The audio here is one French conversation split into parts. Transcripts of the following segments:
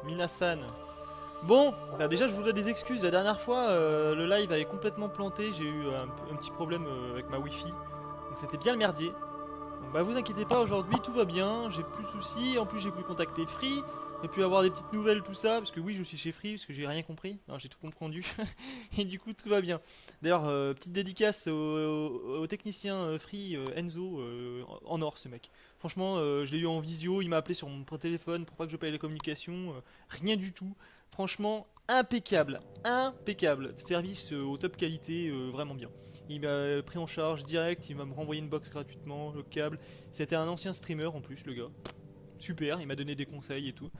Minasan. Bon, bah déjà je vous donne des excuses, la dernière fois le live avait complètement planté, j'ai eu un petit problème avec ma wifi, donc c'était bien le merdier. Donc bah vous inquiétez pas, aujourd'hui tout va bien, j'ai plus de soucis, en plus j'ai pu contacter Free, j'ai pu avoir des petites nouvelles tout ça, parce que oui je suis chez Free, parce que j'ai rien compris, non j'ai tout compris, et du coup tout va bien. D'ailleurs petite dédicace au technicien Free, Enzo, en or ce mec. Franchement je l'ai eu en visio, il m'a appelé sur mon téléphone pour pas que je paye les communications, rien du tout. Franchement, impeccable, impeccable. Service au top qualité, vraiment bien. Il m'a pris en charge direct, il m'a me renvoyé une box gratuitement, le câble. C'était un ancien streamer en plus, le gars. Super, il m'a donné des conseils et tout.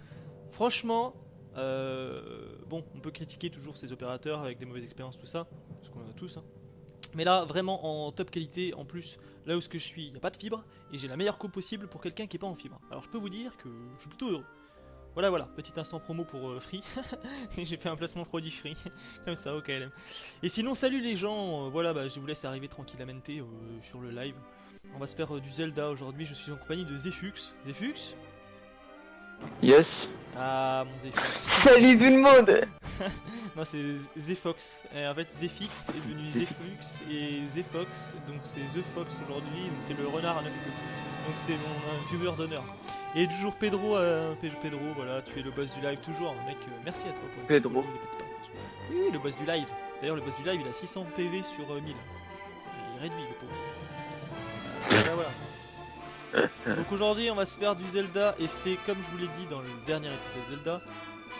Franchement, bon, on peut critiquer toujours ces opérateurs avec des mauvaises expériences, tout ça, parce qu'on en a tous. Hein. Mais là, vraiment en top qualité, en plus, là où ce que je suis, il n'y a pas de fibre, et j'ai la meilleure coupe possible pour quelqu'un qui n'est pas en fibre. Alors je peux vous dire que je suis plutôt heureux. Voilà, voilà, petit instant promo pour Free. J'ai fait un placement produit Free, comme ça, au KLM. Et sinon, salut les gens, voilà, bah, je vous laisse arriver tranquillement sur le live. On va se faire du Zelda aujourd'hui, je suis en compagnie de Zefux. Zefux? Yes. Ah, mon Zefux. Salut tout le monde. Non, c'est Zefox. Et en fait, Zefix est devenu Zefux et Zefox, donc c'est The Fox aujourd'hui, donc c'est le renard à 9 queues. Donc c'est mon viewer d'honneur. Et toujours Pedro, Pedro, voilà, tu es le boss du live toujours, mec, merci à toi pour Pedro. Oui, le boss du live. D'ailleurs, le boss du live, il a 600 PV sur 1000. Il réduit, le pauvre. Voilà, voilà. Donc aujourd'hui, on va se faire du Zelda, et c'est comme je vous l'ai dit dans le dernier épisode Zelda,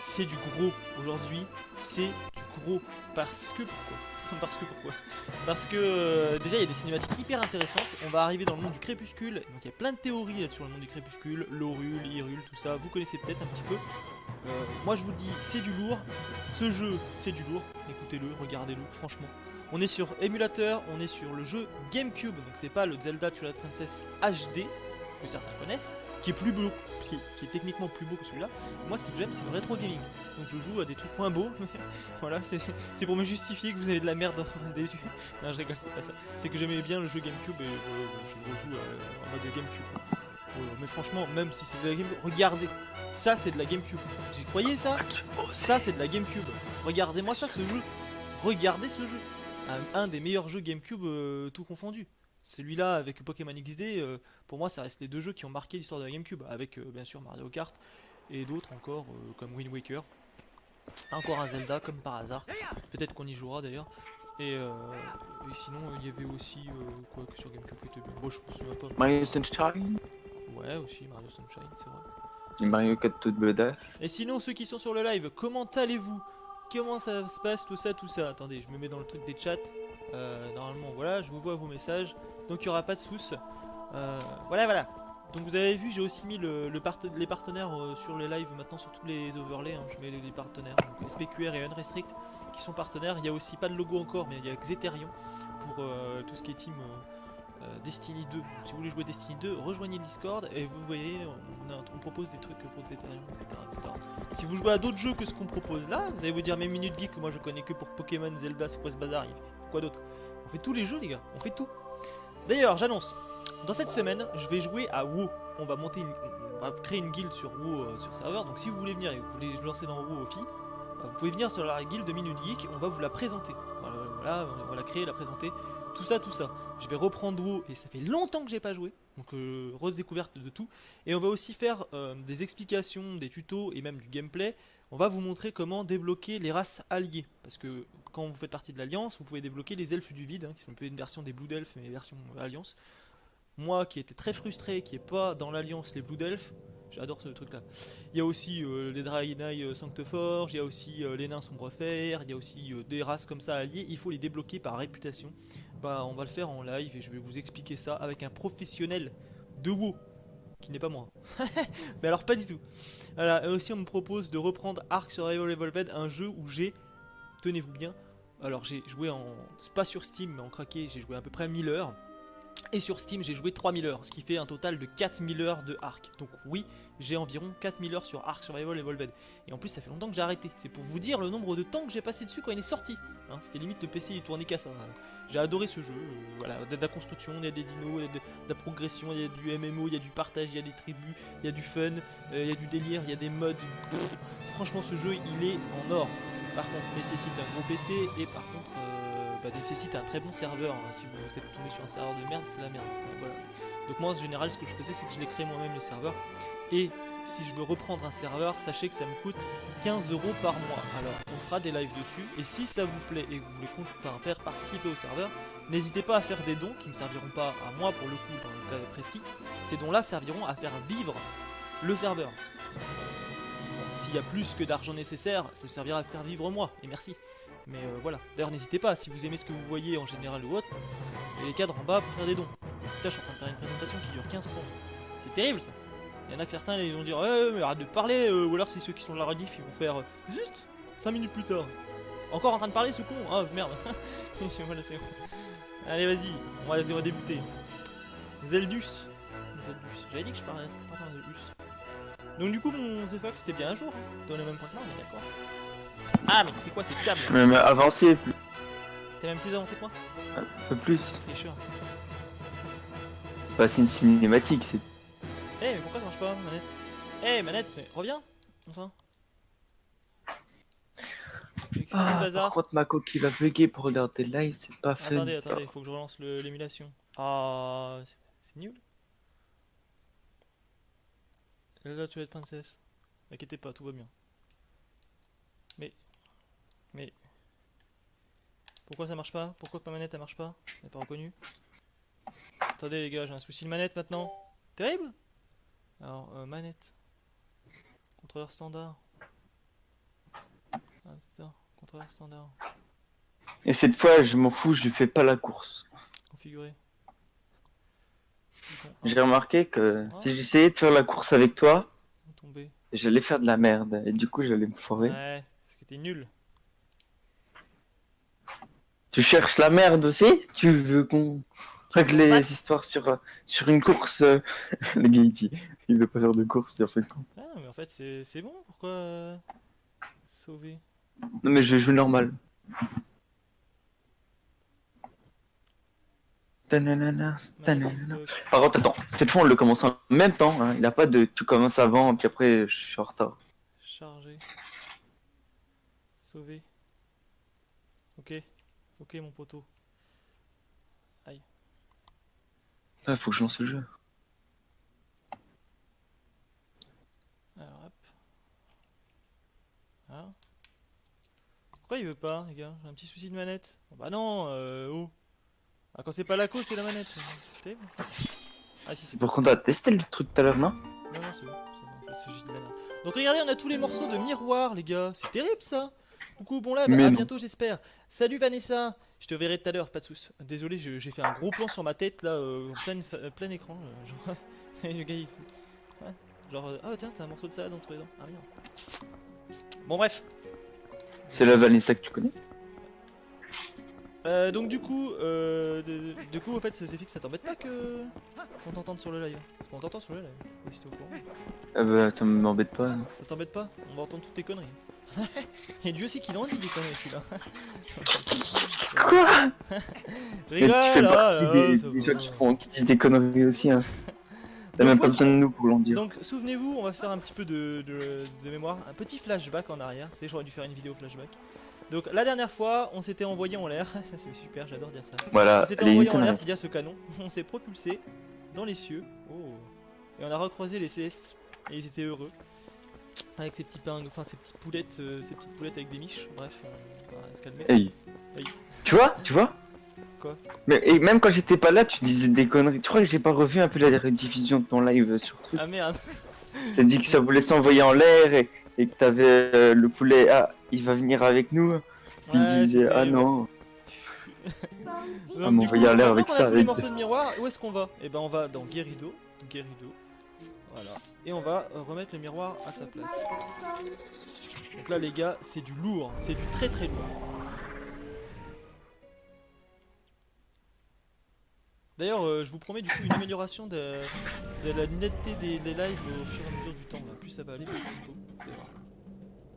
c'est du gros. Aujourd'hui, c'est du gros. Parce que pourquoi? Parce que déjà il y a des cinématiques hyper intéressantes. On va arriver dans le monde du crépuscule. Donc il y a plein de théories là, sur le monde du crépuscule, Lorule, Hyrule, tout ça. Vous connaissez peut-être un petit peu. Moi je vous dis, c'est du lourd. Ce jeu, c'est du lourd. Écoutez-le, regardez-le, franchement. On est sur émulateur, on est sur le jeu GameCube. Donc c'est pas le Zelda Twilight Princess HD que certains connaissent, qui est plus beau, qui est techniquement plus beau que celui-là. Moi, ce que j'aime, c'est le rétro gaming. Donc, je joue à des trucs moins beaux. Voilà, c'est pour me justifier que vous avez de la merde en face des yeux. Non, je rigole, c'est pas ça. C'est que j'aimais bien le jeu GameCube et je rejoue en mode GameCube. Mais franchement, même si c'est de la GameCube, regardez, ça c'est de la GameCube. Vous y croyez ça? Ça c'est de la GameCube. Regardez-moi ça, ce jeu. Regardez ce jeu. Un des meilleurs jeux GameCube tout confondu. Celui-là avec Pokémon XD, pour moi ça reste les deux jeux qui ont marqué l'histoire de la GameCube, avec bien sûr Mario Kart et d'autres encore comme Wind Waker. Encore un Zelda comme par hasard, peut-être qu'on y jouera d'ailleurs. Et sinon il y avait aussi quoi que sur GameCube qui était bien. Bon, je me souviens pas. Mario Sunshine. Ouais, aussi Mario Sunshine, c'est vrai. Et Mario 4 toute bedasse. Et sinon ceux qui sont sur le live, comment allez-vous? Comment ça se passe tout ça? Attendez, je me mets dans le truc des chats. Normalement, voilà, je vous vois vos messages. Donc il n'y aura pas de soucis. Voilà. Donc vous avez vu, j'ai aussi mis les partenaires sur les lives maintenant sur tous les overlays. Hein, je mets les partenaires, donc SPQR et Unrestrict qui sont partenaires. Il y a aussi pas de logo encore, mais il y a Xeterion pour tout ce qui est team Destiny 2. Donc, si vous voulez jouer Destiny 2, rejoignez le Discord et vous voyez, on propose des trucs pour Xeterion, etc. Si vous jouez à d'autres jeux que ce qu'on propose là, vous allez vous dire, mais Minute Geek, moi je connais que pour Pokémon, Zelda, c'est quoi ce bazar? Quoi d'autre? On fait tous les jeux, les gars, on fait tout. D'ailleurs, j'annonce, dans cette semaine, je vais jouer à WoW. On va créer une guilde sur WoW sur serveur. Donc si vous voulez venir et que vous voulez lancer dans WoW Ophi, vous pouvez venir sur la guilde de Minute Geek, on va vous la présenter. Voilà, on va la créer, la présenter. Tout ça. Je vais reprendre WoW et ça fait longtemps que j'ai pas joué. Donc redécouverte de tout. Et on va aussi faire des explications, des tutos et même du gameplay. On va vous montrer comment débloquer les races alliées. Parce que quand vous faites partie de l'Alliance, vous pouvez débloquer les elfes du vide, qui sont un peu une version des Blood Elves, mais version Alliance. Moi qui étais très frustré, qui n'est pas dans l'Alliance les Blood Elves, j'adore ce truc là. Il y a aussi les Draenei Sancteforge, il y a aussi les nains Sombrefer, il y a aussi des races comme ça alliées, il faut les débloquer par réputation. On va le faire en live et je vais vous expliquer ça avec un professionnel de WoW, qui n'est pas moi. Mais alors pas du tout. Voilà, et aussi on me propose de reprendre Ark Survival Evolved, un jeu où j'ai, tenez-vous bien, alors j'ai joué pas sur Steam mais en craqué, j'ai joué à peu près 1000 heures. Et sur Steam j'ai joué 3000 heures, ce qui fait un total de 4000 heures de Ark. Donc oui, j'ai environ 4000 heures sur Ark Survival Evolved. Et en plus ça fait longtemps que j'ai arrêté, c'est pour vous dire le nombre de temps que j'ai passé dessus quand il est sorti. Hein, c'était limite le PC il tournait qu'à ça. J'ai adoré ce jeu, voilà, de la construction, il y a des dinos, il y a de la progression, il y a du MMO, il y a du partage, il y a des tribus, il y a du fun, il y a du délire, il y a des mods. Franchement ce jeu il est en or. Par contre nécessite un gros PC et par contre nécessite un très bon serveur. Hein. Si vous êtes tombé sur un serveur de merde, c'est la merde. Voilà. Donc moi en général ce que je faisais c'est que je les créais moi-même les serveurs. Et si je veux reprendre un serveur, sachez que ça me coûte 15 € par mois. Alors on fera des lives dessus. Et si ça vous plaît et que vous voulez faire participer au serveur, n'hésitez pas à faire des dons qui ne me serviront pas à moi pour le coup dans le cas de Presti. Ces dons là serviront à faire vivre le serveur. Bon, s'il y a plus que d'argent nécessaire, ça me servira à faire vivre moi. Et merci. Mais voilà, d'ailleurs n'hésitez pas, si vous aimez ce que vous voyez en général ou autre, il y a les cadres en bas pour faire des dons. Putain, je suis en train de faire une présentation qui dure 15 points. C'est terrible ça. Il y en a que certains ils vont dire mais arrête de parler, ou alors c'est ceux qui sont de la rediff, ils vont faire zut 5 minutes plus tard. Encore en train de parler ce con. Ah merde. Voilà, c'est bon. Allez vas-y, on va débuter. Zeldus. J'avais dit que je parlais pas de Zeldus. Donc du coup mon Zefox c'était bien un jour, dans le même point que moi, on est d'accord. Ah mais c'est quoi ces câbles? Même avancé, T'es même plus avancé que moi? un peu plus. Tricheur. Bah, c'est une cinématique, c'est. Eh mais pourquoi ça marche pas, manette? Eh manette, mais reviens. Enfin. Ah, par contre, ma coquille va bugger pour regarder le live, c'est pas fun. Attendez, il faut que je relance l'émulation. Ah, c'est nul. Là tu vas être princesse. Inquiétez pas, tout va bien. Mais... Pourquoi ça marche pas? Pourquoi ma manette elle marche pas? Elle n'est pas reconnue. Attendez les gars, j'ai un souci de manette maintenant. Terrible. Alors, manette. Contrôleur standard. Ah, c'est ça, contrôleur standard. Et cette fois, je m'en fous, je fais pas la course. Configurer. Bon, J'ai remarqué que si j'essayais de faire la course avec toi, tomber. j'allais faire de la merde. Et du coup, j'allais me foirer. Ouais, parce que t'es nul. Tu cherches la merde aussi? Tu veux qu'on règle les histoires sur une course? Le gars il veut pas faire de course, il fait con. Ah non, mais en fait c'est bon, pourquoi sauver? Non mais je joue normal. Tananana, tananana. Par contre, attends, cette fois on le commence en même temps, hein. Il n'y a pas de tu commences avant, puis après je suis en retard. Charger. Sauver. Ok mon poteau. Aïe. Ah, faut que je lance le jeu. Alors hop. Ah. Pourquoi il veut pas les gars? J'ai un petit souci de manette. Oh, bah non, oh. Ah, quand c'est pas la cause c'est la manette. C'est bon. Ah si C'est pour qu'on t'a testé le truc tout à l'heure, non? Non c'est bon, c'est juste de la merde. Donc regardez, on a tous les morceaux de miroir les gars. C'est terrible ça. Du coup bon là, à bientôt j'espère. Salut Vanessa. Je te verrai tout à l'heure, pas de soucis. Désolé, j'ai fait un gros plan sur ma tête là, en plein écran. Genre, le gars ici. Ouais, genre, ah tiens, t'as un morceau de salade entre les dents. Ah merde. Bon, bref. C'est la Vanessa que tu connais? Donc, du coup, au fait, c'est fixe, ça t'embête pas que qu'on t'entende sur le live? Parce qu'on t'entend sur le live, si t'es au courant. Ah bah ça m'embête pas. Non. Ça t'embête pas? On va entendre toutes tes conneries. Et Dieu sait qu'il en dit des conneries celui-là. Quoi? Je Mais rigole, tu fais partie ça des va. gens qui disent des conneries aussi. Hein. T'as Donc, même pas ouais, besoin de nous pour l'en dire. donc souvenez-vous, on va faire un petit peu de mémoire, un petit flashback en arrière. Tu sais, j'aurais dû faire une vidéo flashback. Donc la dernière fois, on s'était envoyé en l'air. Ça c'est super, j'adore dire ça. Voilà, On s'était les envoyé en l'air conneries. via ce canon. On s'est propulsé dans les cieux. Oh. Et on a recroisé les célestes. Et ils étaient heureux. Avec ces petits pains, enfin ces petites poulettes avec des miches. Bref, on va se calmer. Hey. Hey. Tu vois? Tu vois? Quoi? Mais et même quand j'étais pas là, tu disais des conneries. Tu crois que j'ai pas revu un peu la rediffusion de ton live sur truc? Ah merde. T'as dit que ça voulait s'envoyer en l'air et que t'avais le poulet. Ah, il va venir avec nous. Puis il Ouais, disait c'était... ah non. Donc, m'envoyer du coup, en l'air maintenant avec qu'on a ça, tous les avec- morceaux de miroir, où est-ce qu'on va? Eh ben on va dans Guérido. Voilà. Et on va remettre le miroir à sa place. Donc là les gars, c'est du lourd. C'est du très très lourd. D'ailleurs, je vous promets du coup une amélioration de la netteté des lives au fur et à mesure du temps. Là. Plus ça va aller, plus c'est beau. Vous allez voir.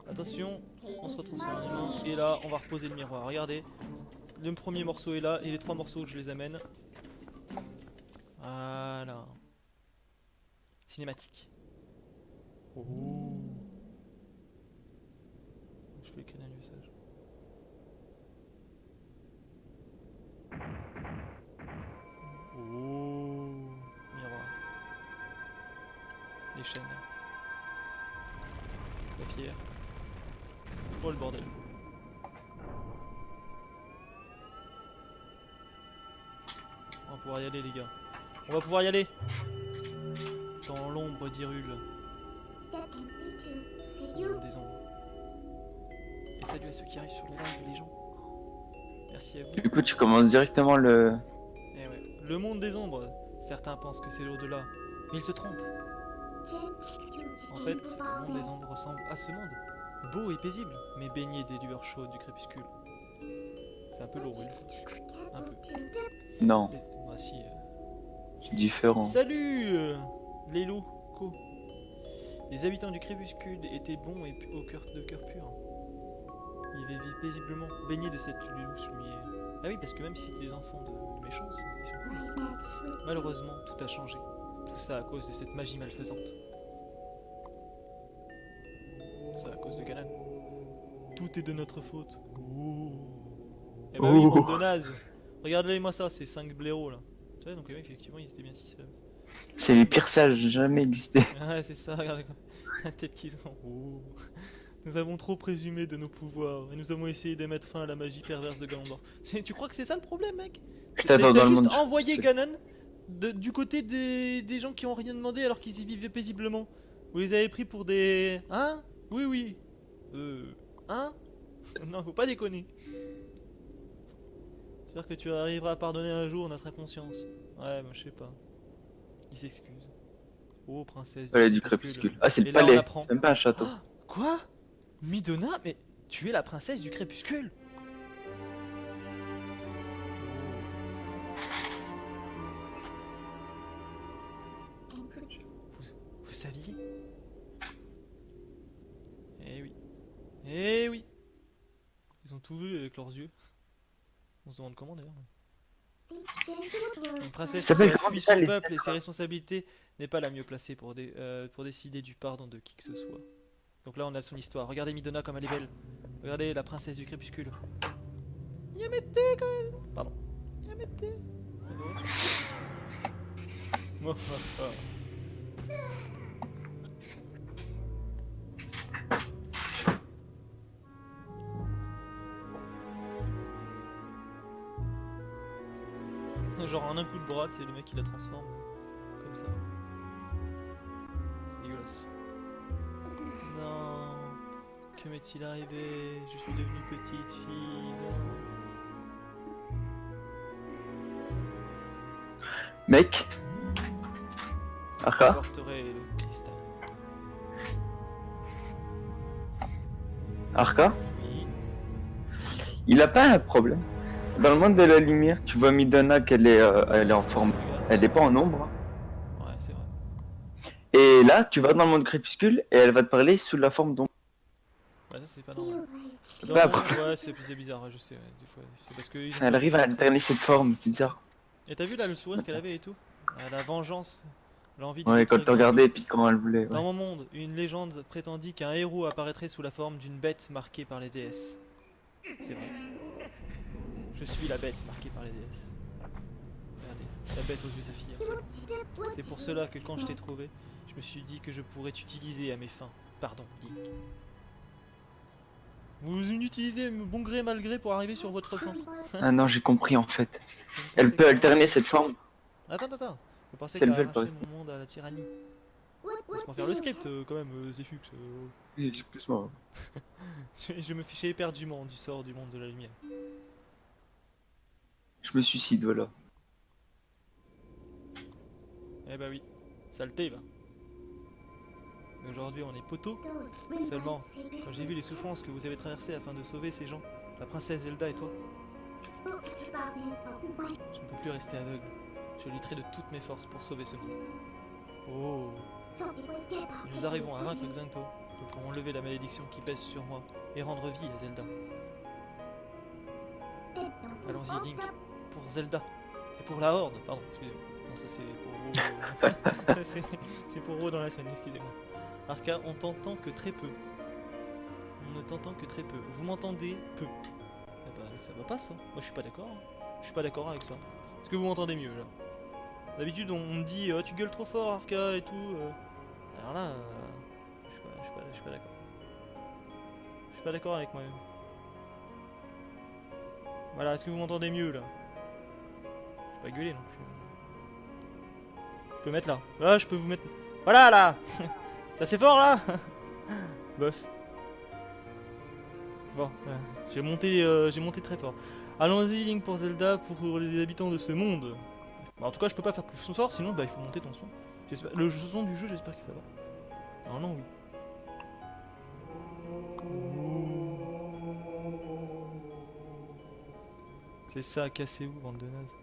Attention, on se retransforme en humain. Et là, on va reposer le miroir. Regardez, le premier morceau est là et les trois morceaux, je les amène. Voilà. Cinématique. Oh. Je fais le canal usage. Oh. Miroir. Les chaînes. La pierre. Oh le bordel. On va pouvoir y aller les gars. On va pouvoir y aller. Dans l'ombre d'Hyrule. Des ombres. Et salut à ceux qui arrivent sur le live les gens. Merci à vous. Du coup, tu commences directement le. Eh ouais. Le monde des ombres. Certains pensent que c'est l'au-delà. Mais ils se trompent. En fait, le monde des ombres ressemble à ce monde. Beau et paisible, mais baigné des lueurs chaudes du crépuscule. C'est un peu lourd, oui. Un peu. Non, Mais, bah si. c'est différent. Salut les locaux. Les habitants du crépuscule étaient bons et de cœur pur. Ils vivaient paisiblement, baignés de cette douce lumière. Ah oui, parce que même si c'était des enfants de méchants, ils sont cool. Malheureusement, tout a changé. Tout ça à cause de cette magie malfaisante. Tout ça à cause de Ganon. Tout est de notre faute. Ouh. Eh bah oui, Ouh. bande de nazes. Regardez-moi ça, ces 5 blaireaux là. Tu vois, donc effectivement, ils étaient bien 6 là. C'est les pires sages jamais existé. Ouais, c'est ça, regardez quoi. La tête qu'ils ont. Ouh. Nous avons trop présumé de nos pouvoirs et nous avons essayé de mettre fin à la magie perverse de Ganondorf. Tu crois que c'est ça le problème, mec? Putain, dans T'as le juste monde. envoyé Ganon du côté des gens qui ont rien demandé alors qu'ils y vivaient paisiblement. Vous les avez pris pour des... Hein? Oui, oui. Hein? Non, faut pas déconner. J'espère que tu arriveras à pardonner un jour notre inconscience. Ouais, mais je sais pas. Il s'excuse. Oh, princesse Ouais, du crépuscule. Ah, c'est le Et là, on palais. apprend. C'est même pas un château. Ah, quoi? Midona? Mais tu es la princesse du crépuscule? Vous saviez? Eh oui. Eh oui. Ils ont tout vu avec leurs yeux. On se demande comment d'ailleurs. Une princesse Ça qui s'appelle a comment fui ça, son les- peuple et ses responsabilités n'est pas la mieux placée pour décider du pardon de qui que ce soit. Donc là on a son histoire. Regardez Midona comme elle est belle. Regardez la princesse du crépuscule. Yamete quand même. Pardon. Yamete. Oh, oh, oh. Genre en un coup de bras, c'est le mec qui la transforme comme ça. C'est dégueulasse. Non. Que m'est-il arrivé? Je suis devenue petite fille. Non. Mec. Arca. J'apporterai le cristal. Arca. Oui. Il a pas un problème. Dans le monde de la lumière, tu vois Midona qu'elle est, elle est en forme. Elle est pas en ombre. Hein. Ouais, c'est vrai. Et là, tu vas dans le monde crépuscule et elle va te parler sous la forme d'ombre. Ouais, ça c'est pas normal. C'est pas un Non, problème. ouais, c'est bizarre, ouais, je sais, ouais, des fois. C'est parce que ils ont Elle pas arrive à fait comme ça. alterner cette forme, c'est bizarre. Et t'as vu là le sourire qu'elle avait et tout? La vengeance, l'envie de Ouais, quand détruire tu Xanto. regardais et puis quand elle voulait. Dans Ouais. mon monde, une légende prétendit qu'un héros apparaîtrait sous la forme d'une bête marquée par les déesses. C'est vrai. Je suis la bête marquée par les déesses. Regardez, la bête aux yeux saphirs, c'est bon. C'est pour cela que quand je t'ai trouvé, je me suis dit que je pourrais t'utiliser à mes fins. Pardon, Link. Vous m'utilisez bon gré mal gré pour arriver sur votre fin. Ah non, j'ai compris en fait. Vous ne Elle pensez peut qu'à alterner arracher- cette forme. Attends. Vous pensez Si elle qu'à veut, elle peut arracher rester. mon monde à la tyrannie. Laisse-moi faire le script quand même, Zefux. Excuse-moi. Je me fichais éperdument du sort du monde de la lumière. Je me suicide, voilà. Eh bah oui, saleté va. Mais aujourd'hui on est poteaux. Seulement, quand j'ai vu les souffrances que vous avez traversées afin de sauver ces gens, la princesse Zelda et toi, je ne peux plus rester aveugle. Je lutterai de toutes mes forces pour sauver ce monde. Oh, si nous arrivons à vaincre Xanto, nous pourrons lever la malédiction qui pèse sur moi et rendre vie à Zelda. Allons-y Link, pour Zelda. Et pour la Horde, pardon, excusez-moi. Non, ça c'est pour Ro. C'est pour Ro dans la scène, excusez-moi. Arca, on t'entend que très peu. On ne t'entend que très peu. Vous m'entendez peu. Eh bah, ça va pas ça. Moi je suis pas d'accord. Je suis pas d'accord avec ça. Est-ce que vous m'entendez mieux là? D'habitude on me dit tu gueules trop fort Arca et tout. Alors là, je suis pas d'accord. Je suis pas d'accord avec moi-même. Voilà, est-ce que vous m'entendez mieux là? Je vais pas gueuler non plus. Je peux mettre là. Là, je peux vous mettre. Voilà là. Ça c'est fort là. Bof. Bon, j'ai monté très fort. Allons-y, Link pour Zelda, pour les habitants de ce monde. Bah, en tout cas, je peux pas faire plus fort, sinon bah, il faut monter ton son. Le son du jeu, j'espère que ça va. Alors non, oui. C'est ça, cassez-vous, bande de nazes.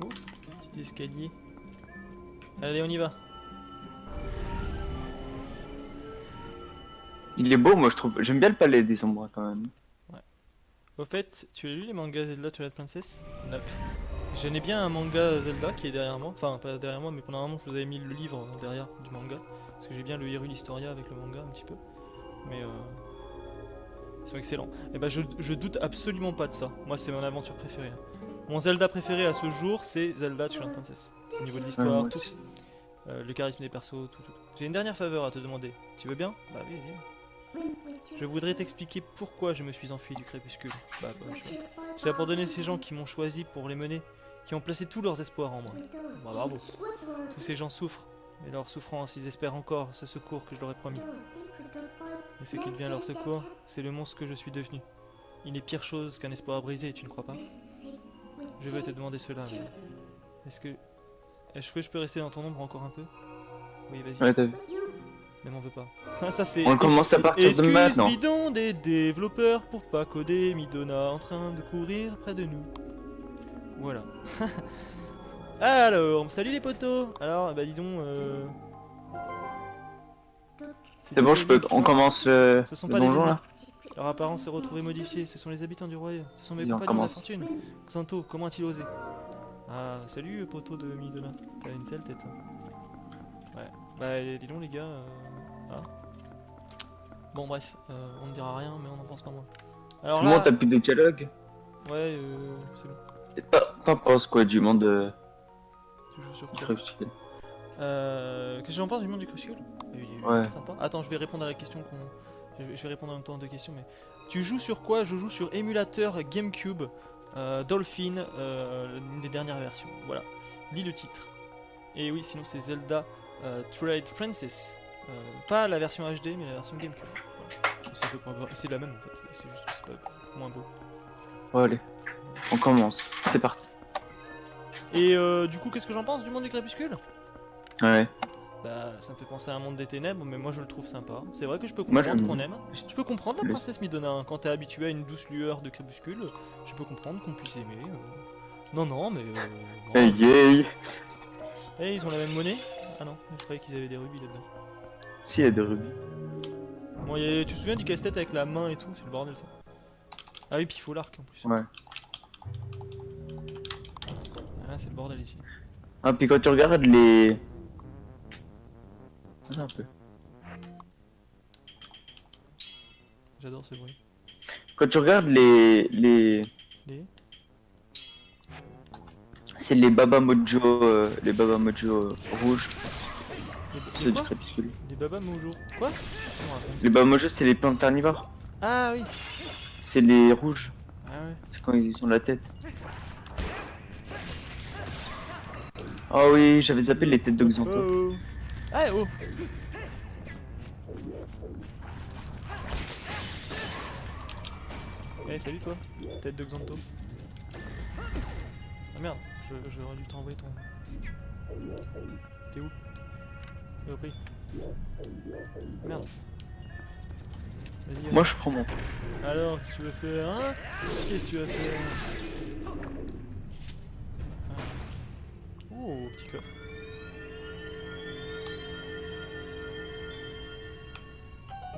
Oh, petit escalier. Allez, on y va. Il est beau, moi je trouve. J'aime bien le palais des ombres quand même. Au fait, tu as lu les mangas Zelda Twilight Princess? Nope. J'en ai bien un manga Zelda qui est derrière moi. Enfin, pas derrière moi, mais pendant un moment, je vous avais mis le livre derrière du manga. Parce que j'ai bien le Hyrule Historia avec le manga un petit peu. Mais ils sont excellents. Et bah, je doute absolument pas de ça. Moi, c'est mon aventure préférée. Hein. Mon Zelda préféré à ce jour, c'est Zelda Twilight Princess. Au niveau de l'histoire, Ouais, tout. Le charisme des persos, tout. J'ai une dernière faveur à te demander. Tu veux bien? Bah, oui, vas-y. Je voudrais t'expliquer pourquoi je me suis enfui du crépuscule. C'est pour donner ces gens qui m'ont choisi pour les mener, qui ont placé tous leurs espoirs en moi. Bah, bravo. Tous ces gens souffrent, mais leur souffrance, ils espèrent encore ce secours que je leur ai promis. Et ce qui devient leur secours, c'est le monstre que je suis devenu. Il est pire chose qu'un espoir brisé, tu ne crois pas? Je veux te demander cela, mais... Est-ce que je peux rester dans ton ombre encore un peu? Oui, vas-y. Ouais, t'as vu. Mais m'en veux pas. Ça c'est. On commence à partir de maintenant. Bidon des développeurs pour pas coder Midona en train de courir près de nous. Voilà. Alors, salut les potos. Alors, bah dis donc. C'est bon, on commence Ce sont le pas des donjon ennemis. là. Leur apparence s'est retrouvée modifiée. Ce sont les habitants du royaume. Ce sont mes Vas-y, on compagnons de la commence. fortune. Xanto, comment a-t-il osé? Ah, salut poteau de Midona. T'as une telle tête. Hein. Ouais. Bah dis donc les gars. Ah. Bon bref, on ne dira rien mais on en pense pas moins. Alors Comment là, t'as plus de dialogue? ouais, c'est bon. Et t'en penses quoi du monde Tu joues sur du quoi? crépuscule? Qu'est-ce que j'en pense du monde du crépuscule? Il est Ouais. sympa. Attends, je vais répondre à la question qu'on... Je vais répondre en même temps à deux questions, mais... Tu joues sur quoi? Je joue sur émulateur GameCube, Dolphin, une des dernières versions. Voilà. Lis le titre. Et oui, sinon c'est Zelda Twilight Princess. Pas la version HD, mais la version GameCube. Voilà. C'est à peu près- c'est la même en fait, c'est juste que c'est pas moins beau. Bon, allez, on commence. C'est parti. Et du coup, qu'est-ce que j'en pense du monde du crépuscule? Ouais. Bah, ça me fait penser à un monde des ténèbres, mais moi je le trouve sympa. C'est vrai que je peux Moi, comprendre j'aime qu'on bien. aime. Je peux comprendre la Le- princesse Midona, hein. Quand t'es habitué à une douce lueur de crépuscule, je peux comprendre qu'on puisse aimer. Non, non, mais. Non. Hey, hey. Eh, ils ont la même monnaie? Ah non, je croyais qu'ils avaient des rubis là-dedans. Si, il y a des rubis. Bon, tu te souviens du casse-tête avec la main et tout? C'est le bordel ça. Ah oui, puis il faut l'arc en plus. Ouais. Ah, c'est le bordel ici. Ah, puis quand tu regardes les. Attends un peu. J'adore ce bruit. Quand tu regardes les. Les C'est les Baba Mojo, rouges, ceux du quoi? crépuscule. Les babas mojo. Quoi? Qu'est-ce qu'on raconte? Les Baba Mojo, c'est les plantes carnivores. Ah oui. C'est les rouges. Ah ouais. C'est quand ils ont la tête. Oh oui, j'avais zappé les têtes de Xanto. Oh. Ah oh. Eh salut toi, tête de Xanto. Ah merde, j'aurais dû t'envoyer ton... T'es où? C'est repris. Merde. Vas-y. Moi je prends mon. Alors, qu'est-ce que tu veux faire, hein? Qu'est-ce que tu vas faire? Ah. Oh, petit coffre.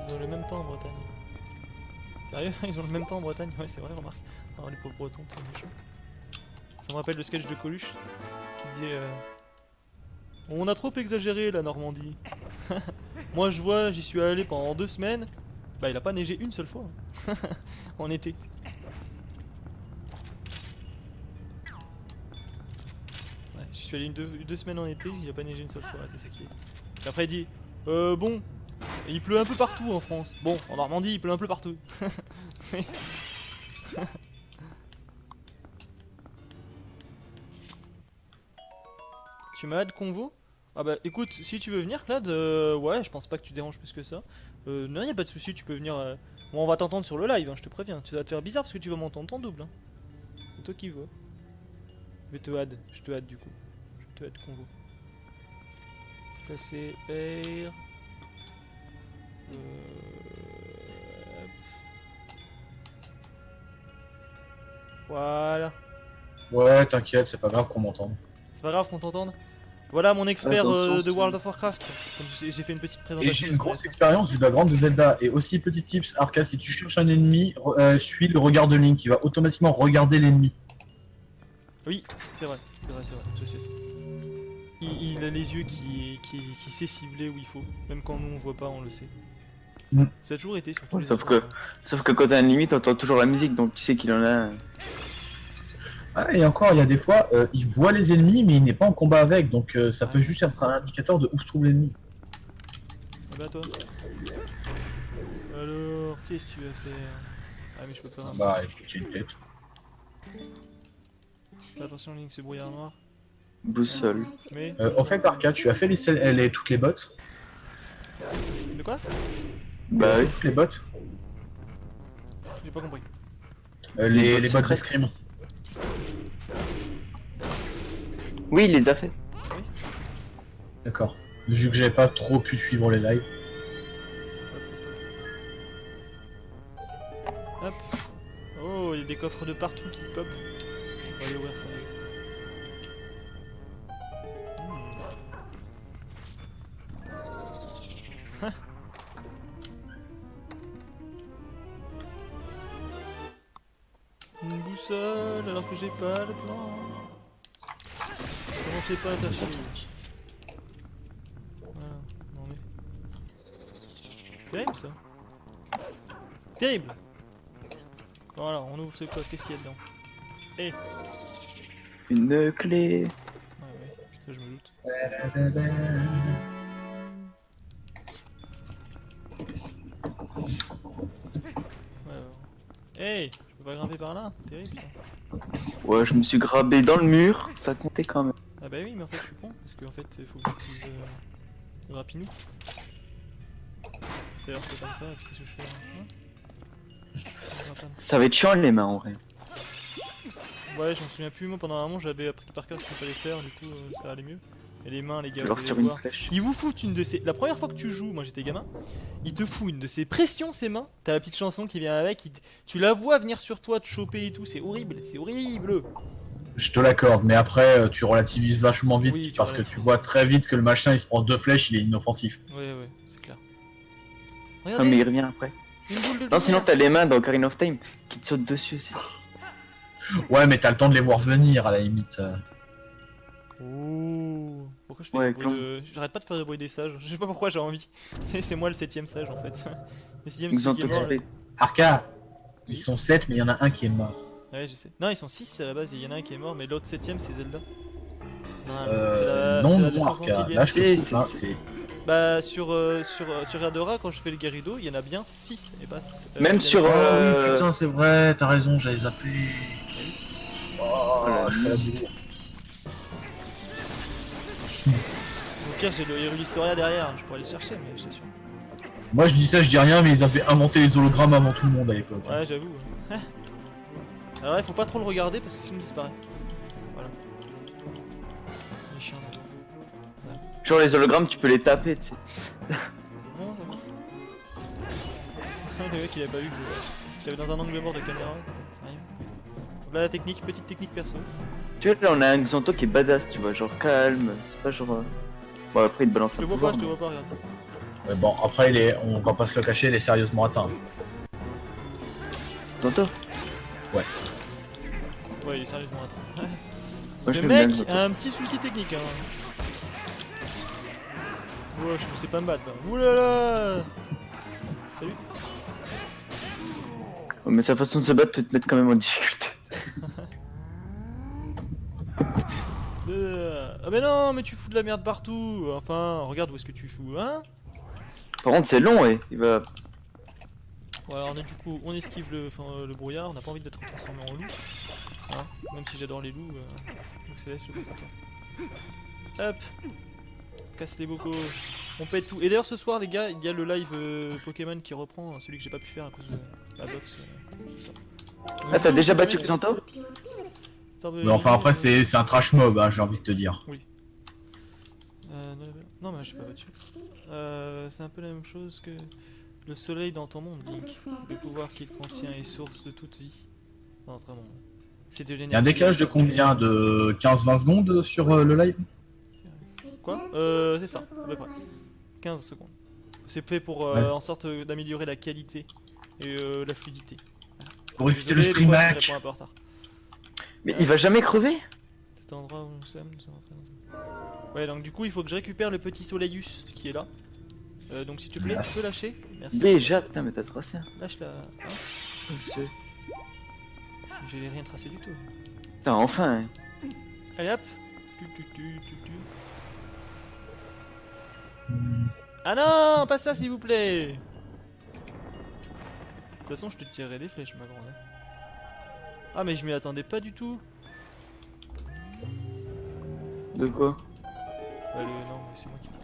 Ils ont le même temps en Bretagne. Sérieux? Ils ont le même temps en Bretagne? Ouais, c'est vrai, remarque. Oh, les pauvres Bretons, c'est méchant. Ça me rappelle le sketch de Coluche qui disait on a trop exagéré la Normandie. Moi je vois, j'y suis allé pendant 2 semaines. Bah il a pas neigé une seule fois. Hein. En été. Ouais, j'y suis allé deux semaines en été, il a pas neigé une seule fois, c'est ça qui est. Et après il dit bon, il pleut un peu partout en France. Bon, en Normandie il pleut un peu partout. Tu m'as hâte convo? Ah bah écoute, si tu veux venir Claude, ouais, je pense pas que tu déranges plus que ça. Non, y a pas de souci, tu peux venir. Bon, on va t'entendre sur le live, hein, je te préviens. Tu vas te faire bizarre parce que tu vas m'entendre en double. Hein. C'est toi qui vois. Je te hâte du coup. Je te hâte convo. Passer air. Hop. Voilà. Ouais, t'inquiète, c'est pas grave qu'on m'entende. C'est pas grave qu'on t'entende. Voilà mon expert Attention, de si- World of Warcraft. Comme j'ai fait une petite Et présentation. j'ai une grosse expérience du background de Zelda. Et aussi, petit tips, Arca, si tu cherches un ennemi, suis le regard de Link, il va automatiquement regarder l'ennemi. Oui, c'est vrai, je sais ça. Il a les yeux qui sait cibler où il faut. Même quand nous on voit pas, on le sait. Mm. Ça a toujours été surtout Ouais, les sauf autres, Sauf que quand t'as une limite, t'entends toujours la musique, donc tu sais qu'il en a. Ah, et encore, il y a des fois, il voit les ennemis, mais il n'est pas en combat avec, donc ça peut Ouais. juste être un indicateur de où se trouve l'ennemi. Et bah toi. Alors, qu'est-ce que tu vas faire? Ah mais je peux pas. Bah écoute, j'ai une tête. Fais attention Link, ce brouillard noir. Boussole. Mais... Au fait, Arca, tu as fait toutes les bottes. De quoi? Bah oui. Toutes les bottes. J'ai pas compris. Les bottes bottes secrètes. d'escrime. Oui, il les a fait. D'accord. Vu que j'avais pas trop pu suivre les lives. Hop. Oh, il y a des coffres de partout qui pop. On va aller ouvrir ça. Une boussole alors que j'ai pas le plan. Commencez pas à tâcher. Voilà, non mais. Terrible ça. Terrible. Voilà, on ouvre ce coffre, qu'est-ce qu'il y a dedans? Eh. Une clé. Ah ouais, ça je me doute. Voilà. Hey, je peux pas grimper par là? Terrible ça. Ouais, je me suis grabé dans le mur, ça comptait quand même. Ah bah oui, mais en fait je suis con, parce qu'en fait il faut que j'utilise Rapinou. l'heure c'est comme ça, et puis qu'est-ce que je fais là? Ça va être chiant les mains en vrai. Ouais, je m'en souviens plus, moi pendant un moment j'avais appris par cœur ce qu'il fallait faire, du coup ça allait mieux. Et les mains, les gars, Je leur vous tire allez une voir. flèche. Ils vous foutent une de ces. La première fois que tu joues, moi j'étais gamin, il te fout une de ces pressions, ses mains. T'as la petite chanson qui vient avec, tu la vois venir sur toi, te choper et tout, c'est horrible, c'est horrible. Je te l'accorde, mais après tu relativises vachement vite Oui, tu parce que tu relativises. vois très vite que le machin il se prend 2 flèches, il est inoffensif. Ouais, ouais, c'est clair. Non Regardez, mais il revient après. une boule de Non sinon lumière. t'as les mains dans Ocarina of Time qui te sautent dessus aussi. Ouais, mais t'as le temps de les voir venir à la limite. Oh, pourquoi je fais Ouais, du bruit de... J'arrête pas de faire le bruit des sages, je sais pas pourquoi j'ai envie. C'est moi le 7ème sage en fait. Le 6ème Ils c'est ont qui est mort. toxé. Arca, ils sont 7, mais il y en a un qui est mort. Ouais, je sais. Non, ils sont 6 à la base, il y en a un qui est mort, mais l'autre 7ème c'est Zelda. Non, Non, c'est la non, descendance Arca, Ilienne. là je te Si, trouve, hein, si. c'est... Bah sur Erdora quand je fais le Garrido, il y en a bien 6 et pas Même il y en a sur, cinq. Oh oui, putain, c'est vrai, t'as raison, j'avais zappé. Oh, la je fais la musique. bourre. Au pire j'ai le Hyrule Historia derrière, je pourrais aller le chercher mais je t'assure. Moi je dis ça, je dis rien, mais ils avaient inventé les hologrammes avant tout le monde à l'époque. Ouais j'avoue. Alors là il faut pas trop le regarder parce que sinon il disparaît. Voilà. Il est chiant. Genre les hologrammes tu peux les taper tu sais. Non, ça va. Le mec il avait pas vu que je l'avais dans un angle mort de caméra. Rien. Là la technique, petite technique perso. Tu vois là on a un Xanto qui est badass tu vois, genre calme, c'est pas genre... Bon après il te balance Je te un vois pouvoir. pas, je te vois pas, regarde. Mais bon, après, on va pas se le cacher, il est sérieusement atteint. Xanto Ouais il est sérieusement atteint. Moi, Ce je l'aime bien, mec Xanto. a un petit souci technique hein. Ouais je sais pas me battre. Hein. Oulala. Salut. Oh, mais sa façon de se battre peut te mettre quand même en difficulté. Ah mais non mais tu fous de la merde partout. Enfin regarde où est-ce que tu fous hein. Par contre c'est long et il va... Voilà on est du coup on esquive le brouillard, on n'a pas envie d'être transformé en loup. Hein, même si j'adore les loups, donc c'est laisse le passe à toi. Hop. Casse les bocaux. On pète tout. Et d'ailleurs ce soir les gars, il y a le live Pokémon qui reprend, celui que j'ai pas pu faire à cause de la box. Tout ça. Donc, Ah t'as du déjà coup, battu ouais, Xanto? Attends, Mais enfin, après, c'est un trash mob, hein, j'ai envie de te dire. non mais je sais pas battu. C'est un peu la même chose que le soleil dans ton monde, Link. Le pouvoir qu'il contient est source de toute vie dans notre monde. C'est de l'énergie. Il y a un décalage de combien? De 15-20 secondes sur le live? Quoi c'est ça, à peu près. 15 secondes. C'est fait pour Ouais. en sorte d'améliorer la qualité et la fluidité. Pour éviter le Désolé, des stream fois, je hack. réponds un peu en retard. Mais il va jamais crever? Cet endroit où nous sommes, ouais, donc du coup, il faut que je récupère le petit Soleilus qui est là. Donc s'il te plaît, tu peux lâcher. Merci. Déjà, putain mais t'as tracé. Lâche la. Hein je vais rien tracer du tout. Putain enfin. Allez hop. Ah non, pas ça s'il vous plaît. De toute façon, je te tirerai des flèches, ma grande. Ah mais je m'y attendais pas du tout. De quoi? Non, mais c'est moi qui dis.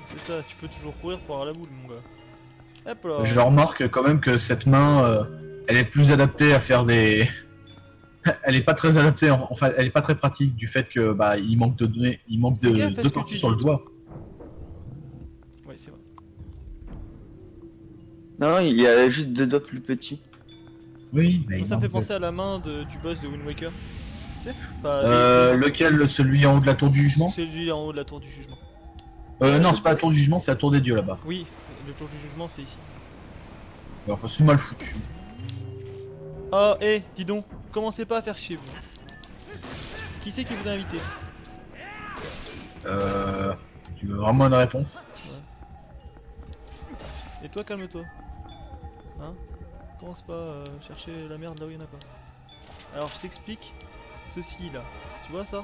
C'est ça, tu peux toujours courir pour avoir la boule, mon gars. Hop là. Je remarque quand même que cette main, elle est plus adaptée à faire des... Elle est pas très adaptée, enfin elle est pas très pratique du fait que bah il manque de données, il manque Fais gaffe à de ce que parties tu sur le dis. doigt. Ouais, c'est vrai. Non, il y a juste deux doigts plus petits. Oui, mais Moi, il ça me fait manque de- penser à la main du boss de Wind Waker. Tu sais enfin, lequel, celui en haut de la tour du jugement? C'est lui en haut de la tour du jugement. Non, c'est pas la tour du jugement, c'est la tour des dieux là-bas. Oui, le tour du jugement, c'est ici. Enfin, c'est mal foutu. Oh, dis donc, commencez pas à faire chier, vous. Qui c'est qui vous a invité? Tu veux vraiment une réponse? Et toi, calme-toi. Hein? Commence pas à chercher la merde là où il y en a pas. Alors, je t'explique. Ceci là. Tu vois ça?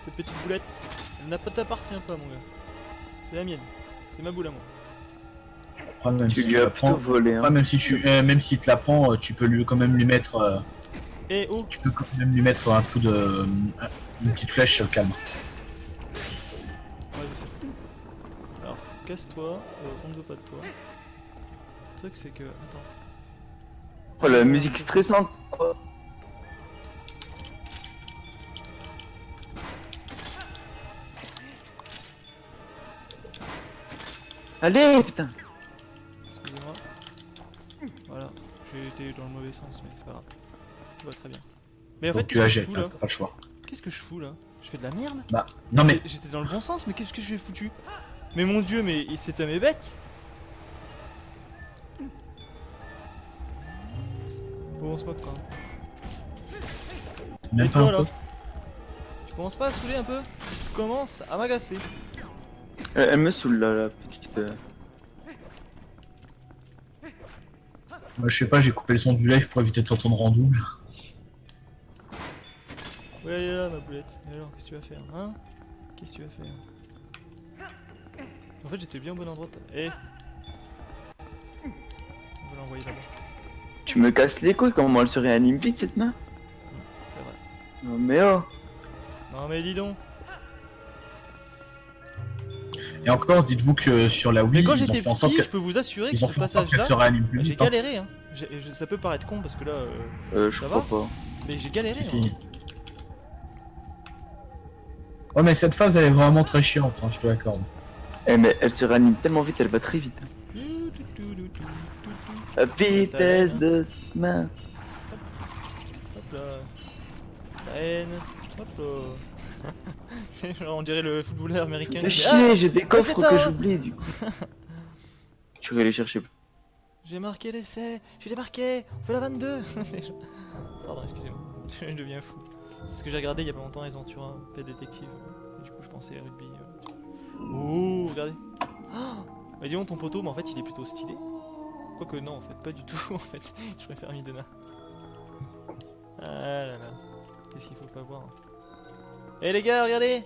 Cette petite boulette. Elle n'a pas t'appartient pas, mon gars. C'est la mienne. C'est ma boule à moi. Après, même Tu si lui tu as la plutôt prends, volé. après, Hein. même si tu la prends, tu peux lui quand même lui mettre, Eh oh! tu peux quand même lui mettre un coup de, Une petite flèche calme. Ouais, je sais. Alors, casse-toi, on ne veut pas de toi. Le truc, c'est que. Attends. Oh la musique stressante quoi. Allez putain. Excusez-moi. Voilà, j'ai été dans le mauvais sens, mais c'est pas grave. Tout va très bien. Mais en Faut fait, que tu la qu'est-ce que je jettes, fous hein, là t'as pas le choix. Qu'est-ce que je fous là? Je fais de la merde? Bah, non mais, J'étais dans le bon sens, mais qu'est-ce que j'ai foutu? Mais mon dieu, mais c'était mes bêtes! Bon, on se moque quand même. même Et pas toi un là? peu. Tu commences pas à saouler un peu? Tu commences à m'agacer. Elle me saoule là, la petite. Moi, je sais pas, j'ai coupé le son du live pour éviter de t'entendre en double. Ouais, elle est là ma boulette. Et alors, qu'est-ce que tu vas faire? Hein? Qu'est-ce que tu vas faire? En fait, j'étais bien au bon endroit. Eh! On va l'envoyer là-bas. Tu me casses les couilles, comment elle se réanime vite cette main? C'est vrai. Non mais oh. Non, mais dis donc! Et encore, dites-vous que sur la Mais Wii, quand ils ont j'étais fait en sorte petit, qu'elle je peux vous assurer que ils ont ce fait en sorte qu'elle passage-là, se réanime plus j'ai vite. Hein. galéré. Hein. Ça peut paraître con parce que là, Je ça crois va pas. mais j'ai galéré. Si, hein. si. Ouais, mais cette phase, elle est vraiment très chiante, hein, je te l'accorde. Eh mais elle se réanime tellement vite, elle va très vite. La vitesse de cette main. Hop là. La haine. Hop là. C'est genre, on dirait le footballeur américain. Fais qui dit, chier, j'ai des c'est coffres que ça. j'oublie du coup. Tu vas les chercher. J'ai marqué l'essai. J'ai démarqué. On fait la 22. Pardon, excusez-moi. Je deviens fou. C'est ce que j'ai regardé il y a pas longtemps, ils ont tué un pet détective. Et du coup, je pensais à rugby. Oh, regardez. Oh, mais dis donc, ton poteau, mais en fait, il est plutôt stylé. Quoique, non, en fait, pas du tout. En fait, je préfère Midona. Ah là là. Qu'est-ce qu'il faut pas voir. Eh les gars, regardez.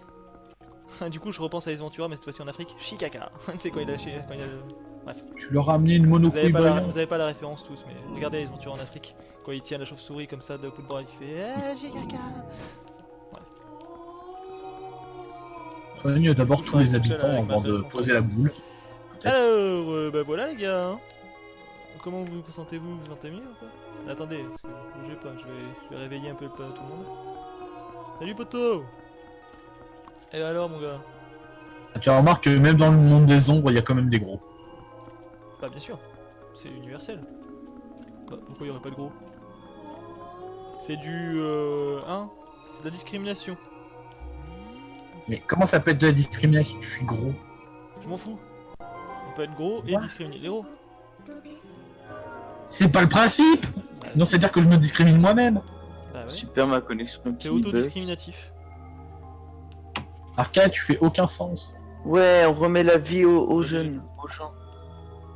Du coup, je repense à Ace Ventura, mais cette fois-ci en Afrique. Shikaka. C'est quand il a lâché. Quand il a... Bref. Tu leur as amené une monocouille voyante. Vous avez pas la référence tous, mais regardez Ace Ventura en Afrique. Quand il tient la chauve-souris comme ça de coup de bras, il fait eh, Shikaka. Soyez mieux d'abord tous les habitants avant de poser la boule. Alors, bah voilà les gars. Hein. Comment vous sentez-vous? Vous sentez mieux ou pas? Attendez, parce que bougez pas, je vais réveiller un peu tout le monde. Salut poto. Et alors mon gars? Tu remarques que même dans le monde des ombres, il y a quand même des gros. Bah bien sûr, c'est universel. Bah pourquoi il y aurait pas de gros? C'est du... hein? C'est de la discrimination. Mais comment ça peut être de la discrimination? Je suis gros. Je m'en fous. On peut être gros et Quoi? discriminer les gros. C'est pas le principe! Non, c'est-à-dire que je me discrimine moi-même. Bah ouais. Super ma connexion T'es qui bug. autodiscriminatif. Arcade, tu fais aucun sens. Ouais, on remet la vie aux jeunes, aux gens.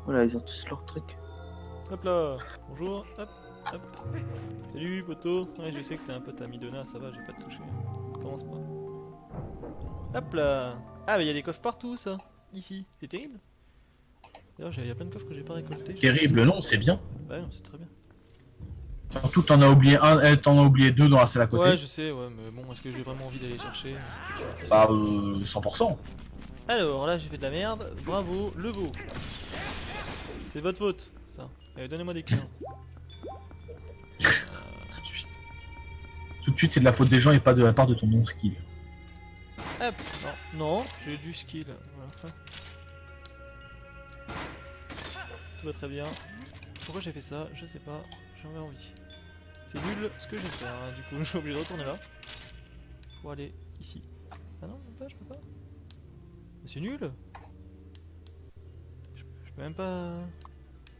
Voilà, ils ont tous leur truc. Hop là, bonjour, hop, hop. Salut poto. Ouais, je sais que t'es un pote à Midona, ça va, j'ai pas te toucher. Commence pas. Hop là. Ah, mais il y a des coffres partout, ça. Ici, c'est terrible. D'ailleurs, il y a plein de coffres que j'ai pas récoltés. Terrible, non, c'est bien. Bah non, c'est très bien. Surtout, t'en as oublié un, t'en as oublié deux dans la salle à côté. Ouais, je sais, ouais, mais bon, est-ce que j'ai vraiment envie d'aller chercher? Bah, 100%. Alors là, j'ai fait de la merde. Bravo, le veau. C'est votre faute, ça. Allez, donnez-moi des cœurs. Tout de suite. Tout de suite, c'est de la faute des gens et pas de la part de ton non-skill. Hop, non, j'ai du skill. Voilà. Tout va très bien. Pourquoi j'ai fait ça? Je sais pas. J'en ai envie. C'est nul ce que j'ai fait. Hein. Du coup, je suis obligé de retourner là. Pour aller ici. Ah non, je peux pas. Mais c'est nul. Je peux même pas...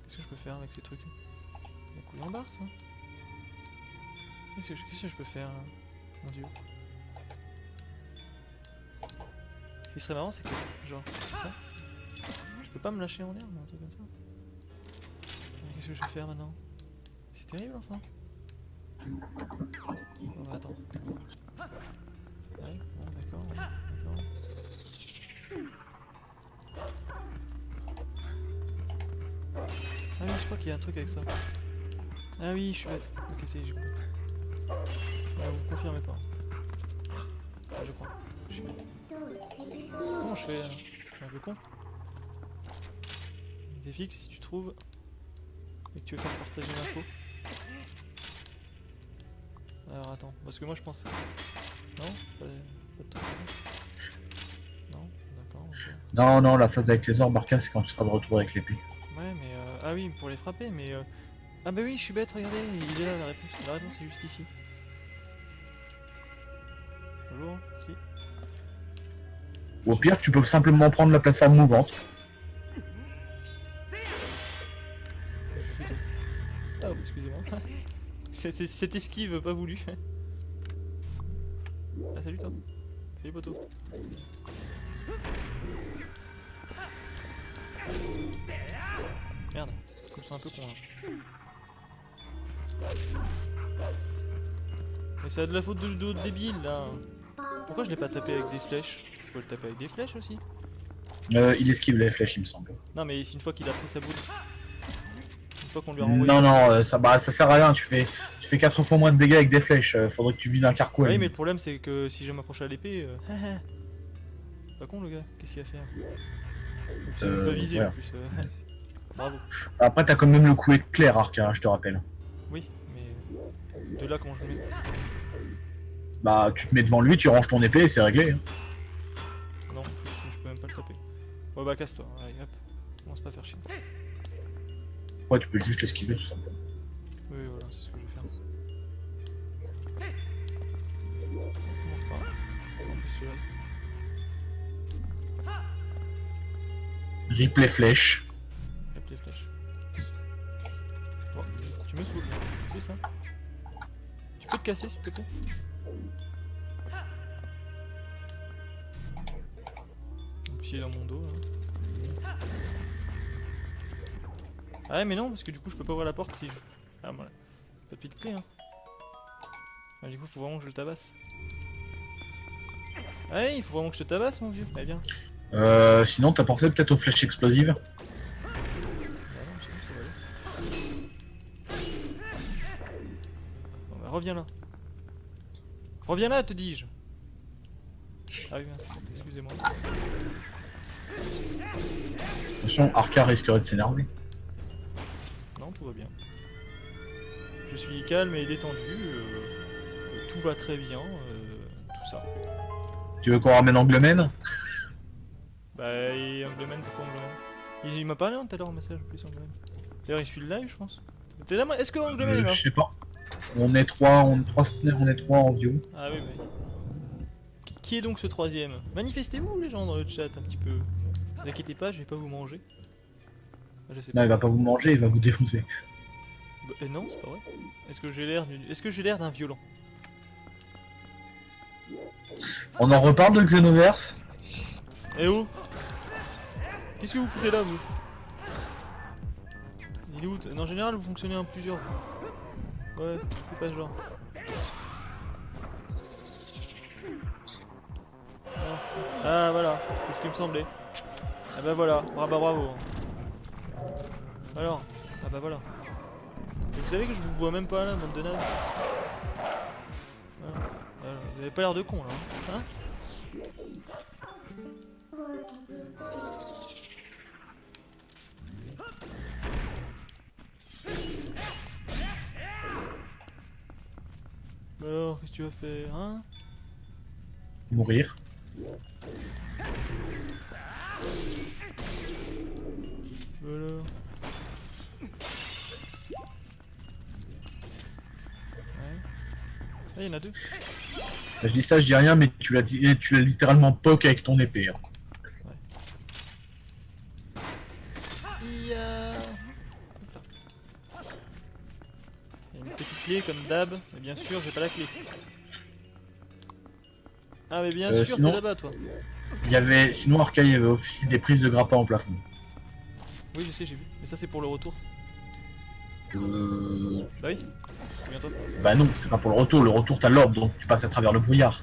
Qu'est-ce que je peux faire avec ces trucs? La couille en barre, ça. Qu'est-ce que je peux faire là? Mon dieu. Ce qui serait marrant, c'est que... Genre, ça. Je peux pas me lâcher en l'air, ou un truc comme ça. Qu'est-ce que je vais faire maintenant? C'est terrible, enfin. Oh, attends. Ouais, bon, d'accord, d'accord. Ah oui, je crois qu'il y a un truc avec ça. Ah oui, je suis bête. Ok, c'est j'ai compris. Ah, vous confirmez pas. Je crois. Je suis bête. Comment je fais? Je suis un peu con. C'est fixe si tu trouves et que tu veux faire partager l'info. Alors attends, parce que moi je pense. Non? Pas de temps. Non? D'accord. Ok. Non, non, la phase avec les orbes, Arca, c'est quand tu seras de retour avec l'épée. Ouais, mais ah oui, pour les frapper, mais ah bah oui, je suis bête, regardez, il est là la réponse. La réponse est juste ici. Bonjour, si. Ou au pire, tu peux simplement prendre la plateforme mouvante. Je fais tout. Ah, excusez-moi. Cette esquive pas voulu. Ah, salut toi. Salut poteau. Merde, je me sens un peu con là. Mais c'est de la faute de l'autre débile là. Pourquoi je l'ai pas tapé avec des flèches? Je peux le taper avec des flèches aussi? Il esquive les flèches, il me semble. Non, mais c'est une fois qu'il a pris sa boule. Une fois qu'on lui a renvoyé. Non, non, ça sert à rien, tu fais 4 fois moins de dégâts avec des flèches, faudrait que tu vides un carquois. Oui, mais le problème c'est que si je m'approche à l'épée. Pas con le gars, qu'est-ce qu'il va faire? C'est même pas visé ouais. en plus. Bravo. Après, t'as quand même le coup éclair, Arca, je te rappelle. Oui, mais de là comment je le mets? Bah, tu te mets devant lui, tu ranges ton épée et c'est réglé. Hein. Non, je peux même pas le taper. Ouais, bah casse-toi, allez hop. Commence pas à faire chier. Ouais, tu peux juste l'esquiver tout simplement. Oui, voilà, c'est ce que je vais faire. Commence pas. En plus, celui-là. Rip les flèches. Rip les flèches. Bon, tu me saoules, tu sais ça? Tu peux te casser s'il te plaît? En plus, il est dans mon dos là. Ah ouais, mais non, parce que du coup, je peux pas ouvrir la porte si je. Ah, voilà. Pas de pied de clé, hein. Ah, du coup, faut vraiment que je le tabasse. Ah ouais, il faut vraiment que je te tabasse, mon vieux. Allez, viens. Sinon, t'as pensé peut-être aux flèches explosives? Ah non, je sais pas si ça va aller. Bon, bah, reviens là. Reviens là, te dis-je. Ah oui, mince, excusez-moi. Attention, Arca risquerait de s'énerver. Non, tout va bien. Je suis calme et détendu. Tout va très bien. Tout ça. Tu veux qu'on ramène Anglemen? Bah, et Angleman, pourquoi Angleman? Il m'a parlé tout à l'heure en message en plus, Angleman. D'ailleurs, il suit le live, je pense. T'es là, moi? Est-ce que Angleman est là? Je sais pas. On est trois en audio. Ah oui, bah. Qui est donc ce troisième? Manifestez-vous, les gens, dans le chat, un petit peu. Ne vous inquiétez pas, je vais pas vous manger. Ah, je sais Non, pas. il va pas vous manger, il va vous défoncer. Bah, non, c'est pas vrai. Est-ce que j'ai l'air d'un violent? On en reparle de Xenoverse? Eh oh! Qu'est-ce que vous foutez là, vous? Il est où? En général, vous fonctionnez en plusieurs. Ouais, fais pas ce genre. Ah voilà, c'est ce qui me semblait. Ah bah voilà, bravo. Alors, ah bah voilà. Et vous savez que je vous vois même pas là, bande de nazes. Voilà. Vous avez pas l'air de con là, hein? Alors, qu'est-ce que tu vas faire, hein? Mourir. Voilà. Ouais. Ah, il y en a deux. Je dis ça, je dis rien, mais tu l'as littéralement poke avec ton épée. Hein. Il y a une petite clé comme d'hab, mais bien sûr j'ai pas la clé. Ah mais bien sûr sinon... t'es là-bas toi. Sinon Arca, il y avait aussi des prises de grappin au plafond. Oui je sais, j'ai vu, mais ça c'est pour le retour. Bah oui, c'est bientôt. Bah non, c'est pas pour le retour t'as l'orbe, donc tu passes à travers le brouillard.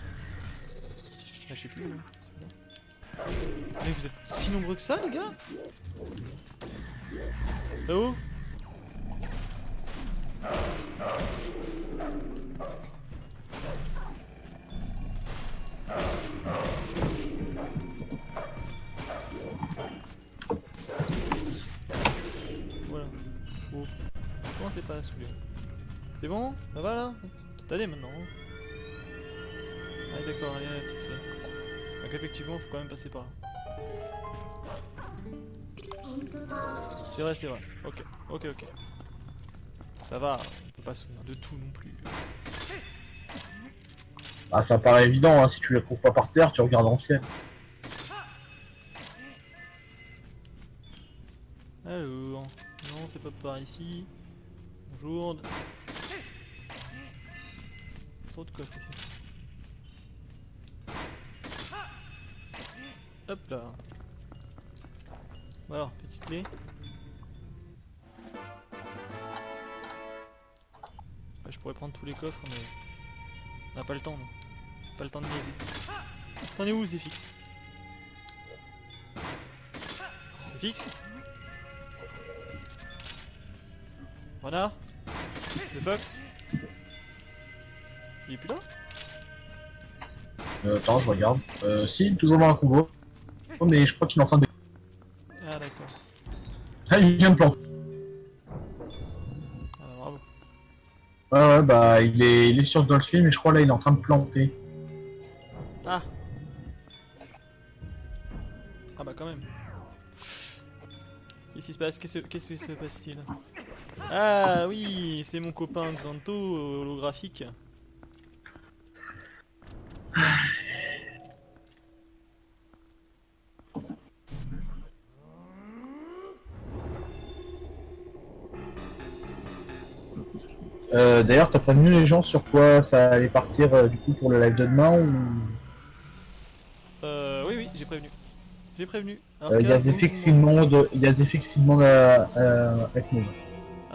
Ah, je sais plus, c'est bon. Mais vous êtes si nombreux que ça les gars? Oh. pas saouler. C'est bon? Ça va là? T'es allé maintenant hein. Ah d'accord, allez, petite clé. Donc effectivement, faut quand même passer par là. C'est vrai, c'est vrai. Ok, ok, ok. Ça va, on peut pas se souvenir de tout non plus. Ah, ça paraît évident, hein, si tu les trouves pas par terre, tu regardes dans le ciel. Alors, non, c'est pas par ici. Bonjour. Trop de coffres ici. Hop là. Voilà, petite clé. Ouais, je pourrais prendre tous les coffres, mais on n'a pas le temps, non. Pas le temps de niaiser. T'en es où, Zéfix? Zéfix? Renard? Le Fox? Il est plus là? Attends, je regarde. Si, toujours dans un combo. Oh, mais je crois qu'il est en train de... Ah d'accord. Ah, il vient de planter. Ah bah, bravo. Ouais, bah, il est sur Dolphin, mais je crois là, il est en train de planter. Ah. Ah bah quand même. Qu'est-ce qui se passe? Qu'est-ce que se passe-t-il? Ah oui, c'est mon copain Xanto holographique. D'ailleurs, t'as prévenu les gens sur quoi ça allait partir du coup pour le live de demain ou... Oui, oui, j'ai prévenu. J'ai prévenu. Il y a Zefix qui demande, à être nous.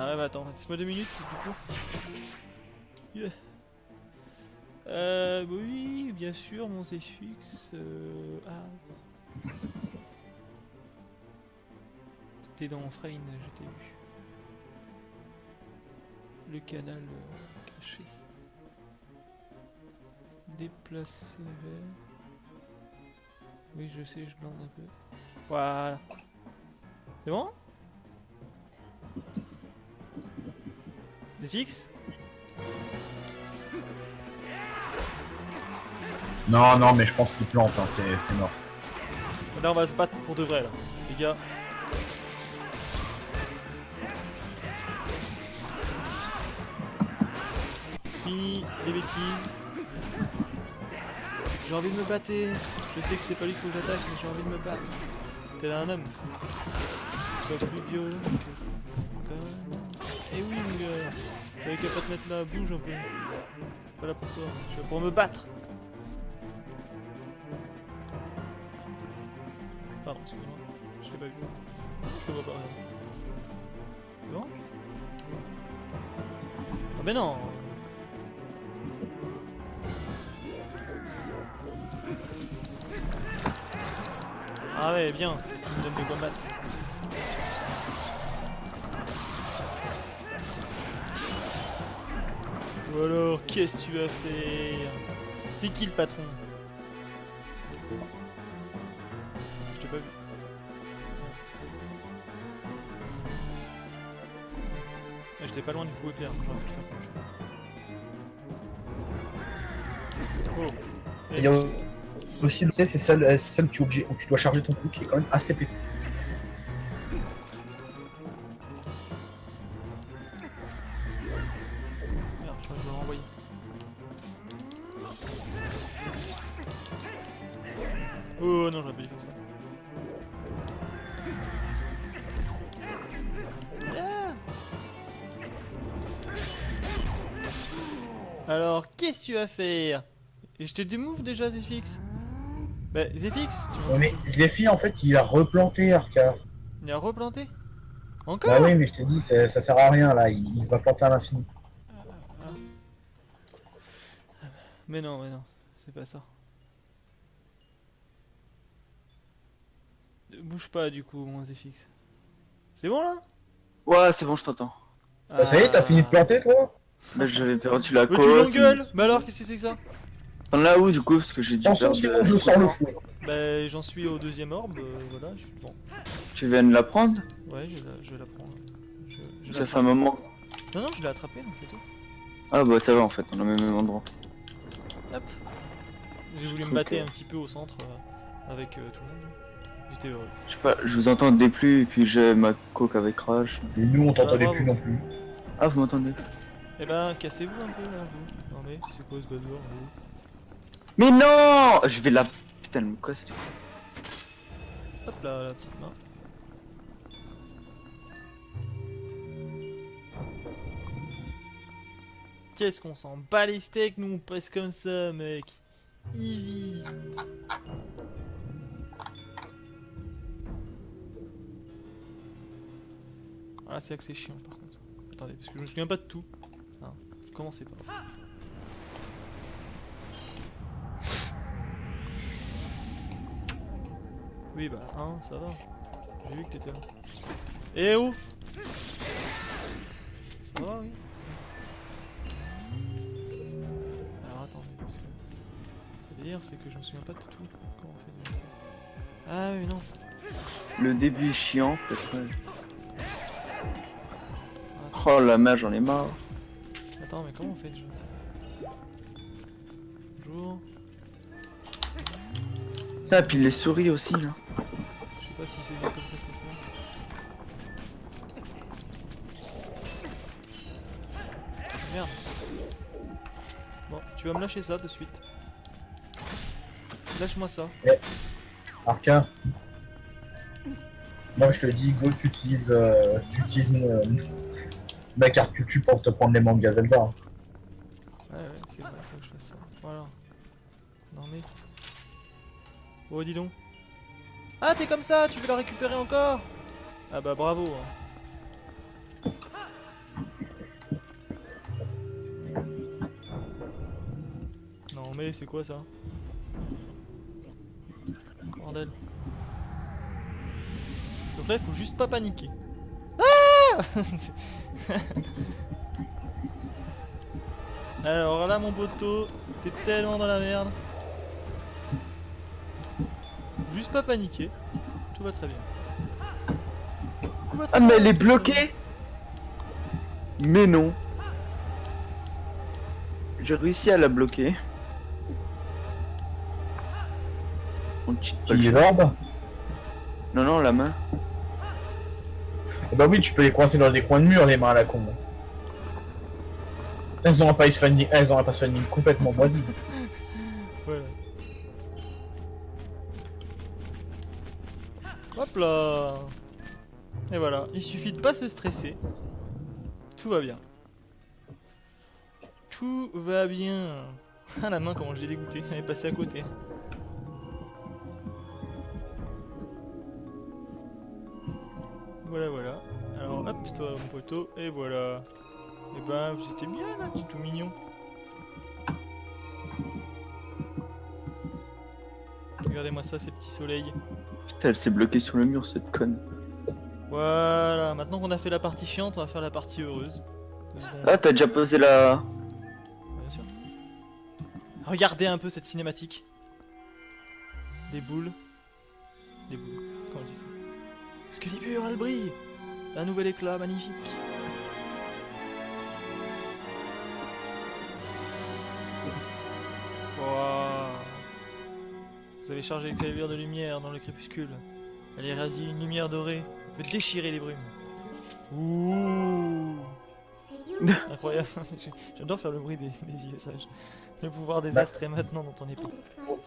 Ah ouais, bah attends, laisse-moi 2 minutes du coup. Yeah. Bah oui, bien sûr, mon Zefix. Ah. T'es dans Frame, je t'ai vu. Le canal caché. Déplacer vers. Oui, je sais, je blinde un peu. Voilà. C'est bon? C'est fixe? Non, non, mais je pense qu'il plante, hein, c'est mort. Là, on va se battre pour de vrai, là. Les gars. Fini les bêtises. J'ai envie de me battre. Je sais que c'est pas lui qu'il faut que j'attaque, mais j'ai envie de me battre. T'es un homme. Sois plus violent que... Eh oui, mon gars. T'avais qu'à pas te mettre là, bouge un peu. Je suis pas là pour toi, je suis là pour me battre. Pardon, excuse-moi. Je l'ai pas vu. Je le vois pas. C'est bon? Ah mais non. Ah ouais, bien. Tu me donnes des quoi battre. Ou alors, qu'est-ce que tu vas faire? C'est qui le patron? Je t'ai pas vu. Ouais, j'étais pas loin du coup éclair, j'aurais pu le faire comme je... Oh. Il y a aussi, tu sais, c'est celle où tu, où tu dois charger ton coup qui est quand même assez pété. Merde, je crois que je dois le renvoyer. Oh non, j'aurais pas dû faire ça. Ah. Alors, qu'est-ce que tu vas faire? Et je te démove déjà, Zefix? Bah, Zefix, tu Ouais, mais Zephy, en fait, il a replanté Arca. il a replanté? Encore? Bah oui, mais je t'ai dit, ça sert à rien là, il va planter à l'infini. Mais non, c'est pas ça. Bouge pas du coup, mon Zefix. C'est bon là? Ouais, c'est bon, je t'entends. Bah ça y est, t'as fini de planter toi? Là, j'avais perdu la Mais tu cause. l'engueules! Mais alors, qu'est-ce que c'est que ça? T'en as où du coup? Parce que j'ai dû Attention, perdre. sinon je sors le fouet. Bah, j'en suis au deuxième orbe, voilà, je suis devant. Tu viens de la prendre? Ouais, je vais la prendre. Je Ça la fait un moment Non, non, je l'ai attrapé, donc c'est tout. Ah bah ça va en fait, on est au même endroit. Hop. J'ai voulu me Ok. battre un petit peu au centre avec tout le monde. J'étais heureux. Je sais pas, je vous entendais plus et puis j'ai ma coque avec Rage. Et nous, on t'entendait bravo. plus non plus. Ah vous m'entendez? Eh ben, cassez-vous un peu là, vous. Non mais, c'est quoi ce bazar, vous? Mais non! Je vais la... Putain, elle me casse. Hop là, la petite main. Qu'est-ce qu'on s'en bat les steaks, nous on passe comme ça, mec. Easy. Ah, c'est là que c'est chiant par contre. Attendez, parce que je me souviens pas de tout. Hein, commencez pas. Oui, bah, hein, ça va. J'ai vu que t'étais là. Eh oh! Ça va, oui. Alors attendez, parce que. Le délire, c'est que je me souviens pas de tout. Comment on fait déjà? Ah oui, non. Le début est chiant, peut-être. Oh la mage, j'en ai marre. Attends, mais comment on fait déjà? Bonjour. Ah, puis les souris aussi là. Je sais pas si c'est bien comme ça qu'il faut faire. Merde. Bon, tu vas me lâcher ça de suite. Lâche-moi ça. Arca, moi je te dis, go, tu utilises ma carte YouTube pour te prendre les mangas Zelda. Ouais, ouais, c'est bon, faut que je fasse ça. Voilà. Non mais. Oh, dis donc. Ah, t'es comme ça, tu veux la récupérer encore? Ah bah bravo. Hein. Non mais c'est quoi ça? Bordel. Donc là, il faut juste pas paniquer. Ah! Alors là, mon poteau, t'es tellement dans la merde. Juste pas paniquer. Tout va très bien. Tout va très Ah mais bien, elle est tout va très bloquée. Mais non. J'ai réussi à la bloquer. On cheat pas le Qui est jeu. l'orbe? Non non, la main. Bah oui, tu peux les coincer dans des coins de mur, les mains à la con. Elles ont un pathfinding, complètement moisi. bien. Voilà. Hop là. Et voilà, il suffit de pas se stresser. Tout va bien. Tout va bien. Ah la main, comment j'ai dégoûté, elle est passée à côté. Voilà, voilà. Alors hop, toi mon poteau, et voilà. Et ben, c'était bien là, c'est tout mignon. Regardez-moi ça, ces petits soleils. Putain, elle s'est bloquée sur le mur cette conne. Voilà, maintenant qu'on a fait la partie chiante, on va faire la partie heureuse. 2 secondes. Ah, t'as déjà posé la... Bien sûr. Regardez un peu cette cinématique. Des boules. Des boules. Comment je dis ça? Excalibur, elle brille. Un nouvel éclat magnifique. Wow. Vous avez chargé Excalibur de lumière dans le crépuscule. Elle irradie une lumière dorée. Elle peut déchirer les brumes. Ouh. Incroyable. J'adore faire le bruit des yeux sages. Le pouvoir des astres est maintenant dans ton épée.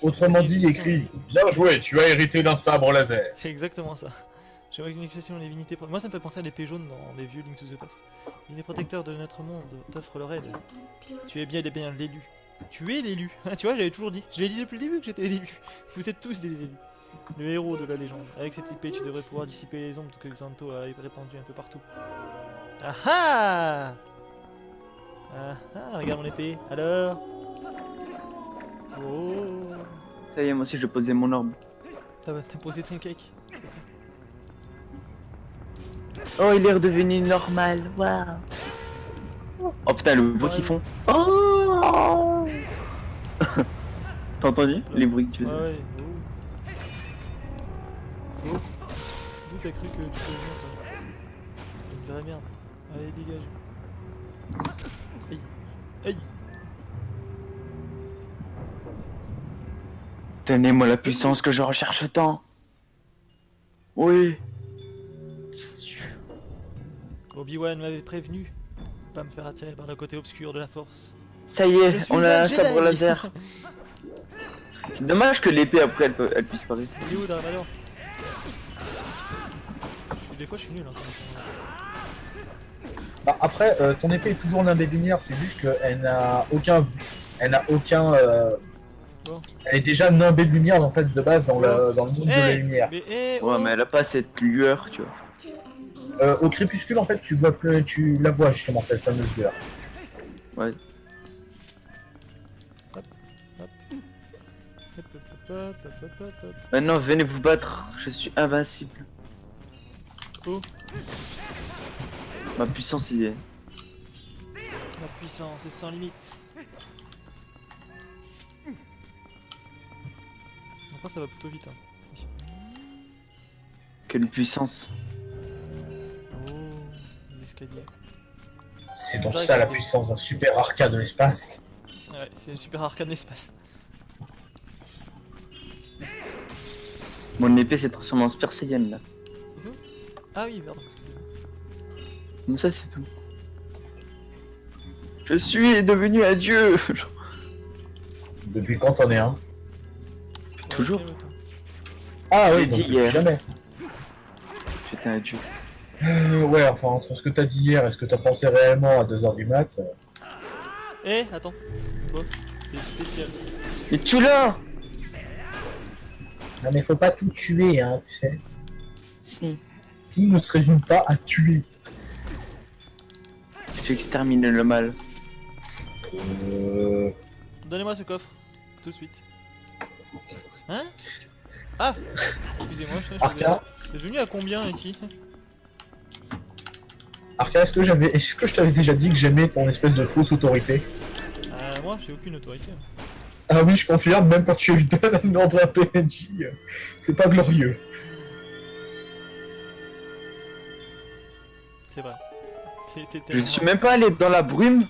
Autrement dit, écrit bien joué, tu as hérité d'un sabre laser. C'est exactement ça. J'ai une expression de divinité. Moi, ça me fait penser à l'épée jaune dans les vieux Link to the Past. Les protecteurs de notre monde t'offrent leur aide. Tu es bien l'élu. Tu es l'élu. Tu vois, j'avais toujours dit. Je l'ai dit depuis le début que j'étais l'élu. Vous êtes tous des élus. Le héros de la légende. Avec cette épée, tu devrais pouvoir dissiper les ombres que Xanto a répandues un peu partout. Ah ah! Ah ah, regarde mon épée. Alors? Oh! Ça y est, moi aussi je posais mon orbe. T'as posé ton cake. C'est ça. Oh, il est redevenu normal, waouh. Oh putain, le bruit qu'ils font. Oh. T'as entendu les bruits que tu faisais? Ouais, oh. Oh. D'où t'as cru que tu peux venir, toi? C'est une vraie merde. Allez, dégage. Aïe. Donnez-moi la puissance que je recherche tant. Oui. Obi-Wan m'avait prévenu. Pas me faire attirer par le côté obscur de la force. Ça y Je est, suis on a un Jedi. sabre laser. C'est dommage que l'épée après elle puisse pas rester. Il est où Dark Des fois je suis nul. Hein. Bah, après, ton épée est toujours l'un des lumières, c'est juste qu'elle n'a aucun. Elle n'a aucun. Bon. Elle est déjà nimbée de lumière en fait de base dans le monde de la Hey, lumière. mais hey, Ouais, mais elle a pas cette lueur, tu vois. Au crépuscule en fait tu vois tu la vois justement cette fameuse lueur. Ouais. Maintenant, venez vous battre. Je suis invincible. Oh. Ma puissance y est. Ma puissance est sans limite. Après ça va plutôt vite. Hein. Ici. Quelle puissance. Oh, les escaliers. C'est donc ça la puissance d'un super arcade de l'espace. Ouais, c'est le super arcade d'espace. Mon épée s'est transformée en Super Saiyan là. C'est tout? Ah oui, merde, excusez-moi. Comme ça, c'est tout. Je suis devenu un dieu. Depuis quand t'en es un? Toujours. Calme-toi. Ah J'ai oui, dit donc depuis hier. jamais. J'étais un dieu. Ouais, enfin entre ce que t'as dit hier et ce que t'as pensé réellement à 2h du mat. Eh, attends. Toi, t'es spécial. Mais tue-la. Non mais faut pas tout tuer hein, tu sais. Si. Tout ne se résume pas à tuer. Tu extermines le mal. Donnez-moi ce coffre, tout de suite. Hein? Ah! Excusez-moi, je Arca, suis venu à combien ici? Arca, est-ce que je t'avais déjà dit que j'aimais ton espèce de fausse autorité? Moi, j'ai aucune autorité. Ah oui, je confirme, même quand tu lui donnes un ordre à PNJ, c'est pas glorieux. C'est vrai. Je ne suis même pas allé dans la brume.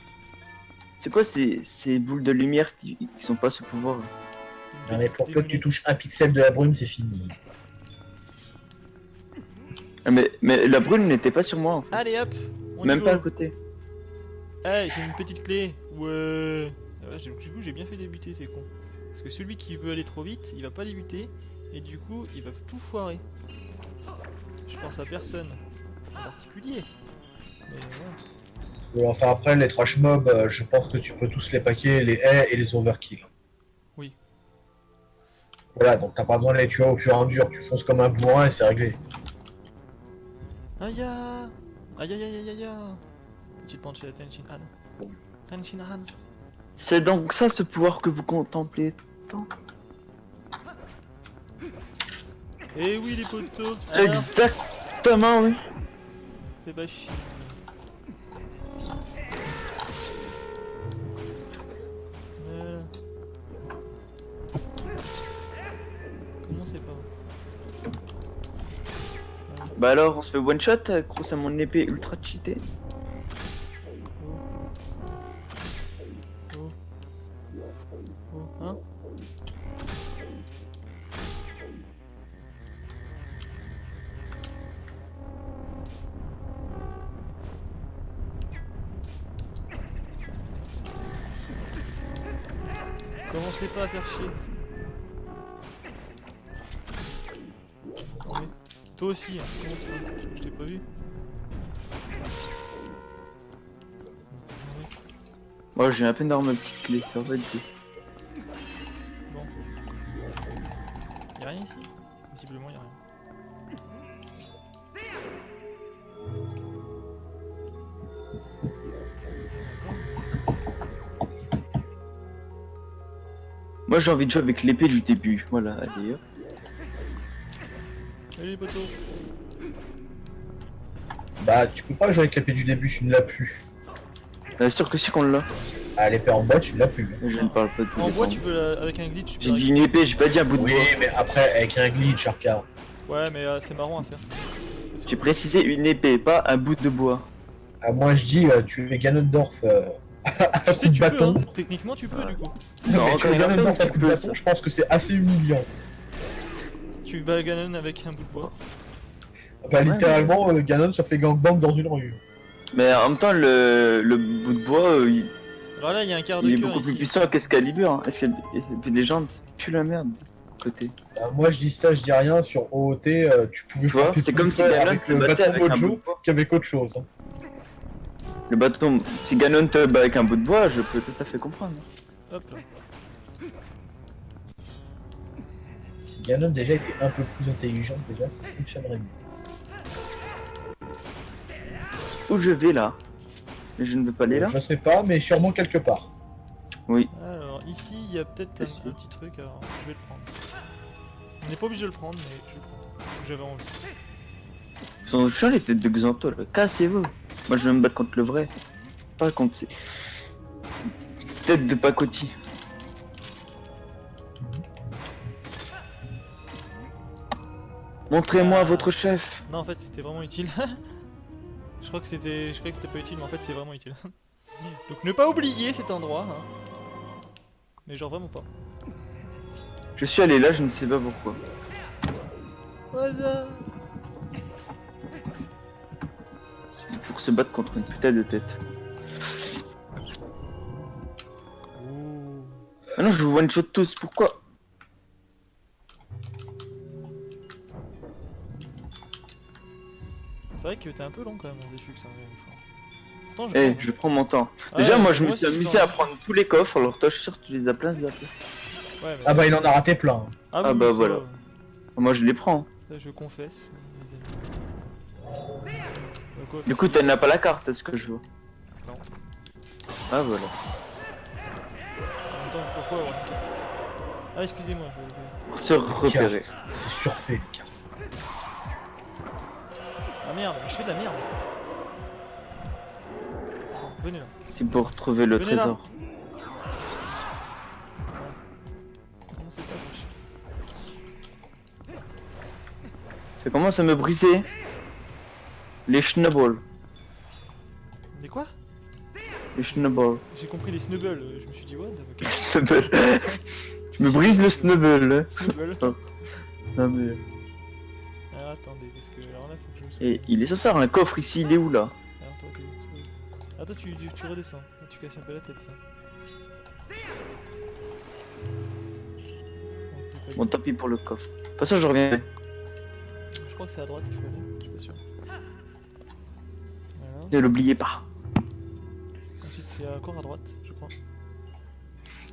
C'est quoi ces boules de lumière qui sont pas ce pouvoir? Non mais pour peu que tu touches un pixel de la brume, c'est fini. Ah, mais la brume n'était pas sur moi en fait. Allez hop! On Même y pas à va. côté. Eh, j'ai une petite clé. Ouais. Ah ouais, du coup, j'ai bien fait débuter, c'est con. Parce que celui qui veut aller trop vite, il va pas débuter. Et du coup, il va tout foirer. Je pense à personne en particulier. Mais ouais. Enfin après, les trash mobs, je pense que tu peux tous les paquer, les haies et les overkill. Oui. Voilà, donc t'as pas besoin de les tuer au fur et à mesure, tu fonces comme un bourrin et c'est réglé. Aïe aïe aïe aïe aïe aïe. Petite punch à Tenshinhan. Tenshinhan. C'est donc ça ce pouvoir que vous contemplez tant. Eh oui les potos. Alors, Exactement, oui. fais pas chier. Comment c'est pas? Bah alors, on se fait one shot grâce à mon épée ultra cheatée. Oh. Hein? Commencez pas à faire chier. Non, mais toi aussi, hein. Commence pas. Je t'ai pas vu. Moi j'ai à peine d'avoir ma petite clé, ça va être. Bon. Y'a rien ici? Visiblement y'a rien. Moi j'ai envie de jouer avec l'épée du début, voilà, allez hop. Allez les potos. Bah tu peux pas jouer avec l'épée du début, tu ne l'as plus. Sûr que si qu'on l'a. Ah l'épée en bois, tu ne l'as plus. Je ne parle pas de tout. En bois tu peux avec un glitch. tu peux J'ai dit une épée, j'ai pas dit un bout de Oui, bois. mais après avec un glitch, Arca. Ouais mais c'est marrant à faire. J'ai précisé une épée, pas un bout de bois. Ah, moi je dis, tu es Ganondorf à Tu coup sais, de tu peux, bâton. hein. Techniquement, tu peux, du coup. Non, Mais quand tu es il y en a Ganondorf plein à qui coup de peut, bâton, ça. je pense que c'est assez humiliant. Tu bats Ganon avec un bout de bois. Bah, Ouais, littéralement, Ganon se fait gangbang dans une rue. Mais en même temps, le bout de bois, Alors là, il y a un quart de il est cœur beaucoup plus ici. puissant qu'Excalibur. Hein. Et puis les jambes, c'est plus la merde. Côté. Moi je dis ça, je dis rien. Sur OOT, tu pouvais Tu vois, frapper c'est plus comme si fort Ganon avec te le battait bâton avec un bout Mojo de bois. qu'avec autre chose. Hein. Le bâton, si Ganon te bat avec un bout de bois, je peux tout à fait comprendre. Hop. Si Ganon déjà était un peu plus intelligent, déjà ça fonctionnerait mieux. Où je vais là? Mais je ne veux pas aller là. Je sais pas, mais sûrement quelque part. Oui. Alors, ici, il y a peut-être Qu'est-ce un que- petit truc, alors je vais le prendre. On n'est pas obligé de le prendre, mais je vais le prendre. Parce que j'avais envie. Ils sont chiants les têtes de Xanto là. Cassez-vous. Moi je vais me battre contre le vrai. Pas contre ces têtes de pacotille. Montrez-moi votre chef. Non, en fait, c'était vraiment utile. Je crois que c'était, je croyais que c'était pas utile, mais en fait, c'est vraiment utile. Donc, ne pas oublier cet endroit. Hein. Mais genre vraiment pas. Je suis allé là, je ne sais pas pourquoi. Au hasard. C'est pour se battre contre une putain de tête. Ouh. Ah non, je vous one shot tous, pourquoi? C'est vrai que t'es un peu long quand même, mon Zéphux. Hein, des fois. Pourtant, je Eh, prends- je prends mon temps. Ah Déjà, ouais, moi je me moi suis aussi, je amusé prends. à prendre tous les coffres, alors toi je suis sûr que tu les as plein zappés. Ouais, mais... Ah bah il en a raté plein. Ah, ah oui, bah ça, voilà. Moi je les prends. ça, je confesse, mes amis. Quoi, Du qu'est-ce coup, qu'il y a tu n'as pas la carte, est-ce que je vois? Non. Ah voilà. En même temps, pourquoi avoir une carte? Ah, excusez-moi. Pour se repérer. Carte. C'est surfait, les cartes. Ah merde, je fais de la merde. Bon, venez là. C'est pour trouver le Venez là. trésor. Comment c'est pas ça? Ça commence à me briser. Les snowballs. Mais quoi? Les snowballs. J'ai compris les snubbles, je me suis dit what? Ok. Les snowballs. Je me brise le snowball. Snubble. Non mais... Alors attendez, parce que alors là faut que je me Et il est censé avoir un coffre ici, il est où là? Alors toi, ah toi tu redescends, tu casses un peu la tête ça. Ok, Bon, tant pis pour le coffre. De toute façon, je reviens. je crois que c'est à droite qu'il faut aller, je suis pas sûr. Voilà. Ne l'oubliez pas. Ensuite c'est encore à droite, je crois.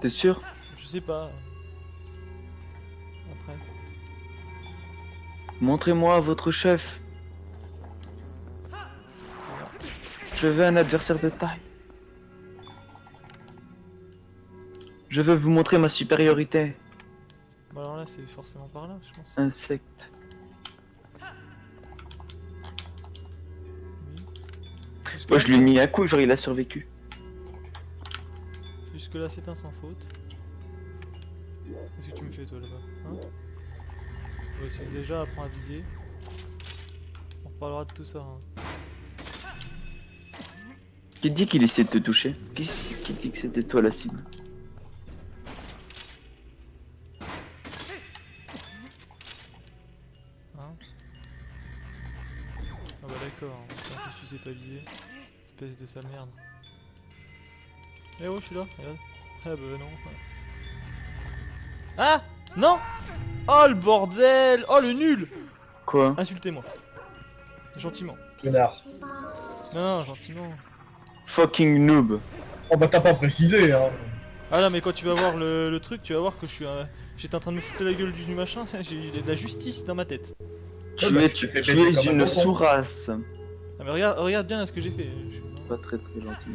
T'es sûr? Je sais pas. Après. Montrez-moi votre chef. Voilà. Je veux un adversaire de taille. Je veux vous montrer ma supériorité. Bon alors là c'est forcément par là je pense. Insecte. Oui. Jusque Moi, je lui ai mis un coup, genre il a survécu. Jusque là c'est un sans faute. Qu'est-ce que tu me fais toi là-bas hein? Ouais, c'est déjà apprends à viser. On reparlera de tout ça. Hein. Qui dit qu'il essaie de te toucher? Qui dit que c'était toi la cible? Hein ah bah d'accord, en plus tu sais pas viser. Espèce de sale merde. Eh oh je suis là, regarde. Ah bah non. Ah non. Oh le bordel. Oh le nul. Quoi? Insultez-moi. Gentiment. Connard. Non, gentiment. Fucking noob. Oh bah t'as pas précisé, hein. Ah là mais quand tu vas voir le truc, tu vas voir que je suis j'étais en train de me foutre la gueule du machin, j'ai de la justice dans ma tête. Tu bah, es, je te fais tu baisser es comme un une bonbon. sous-race. Ah mais regarde bien là ce que j'ai fait. Je suis... Pas très très gentil.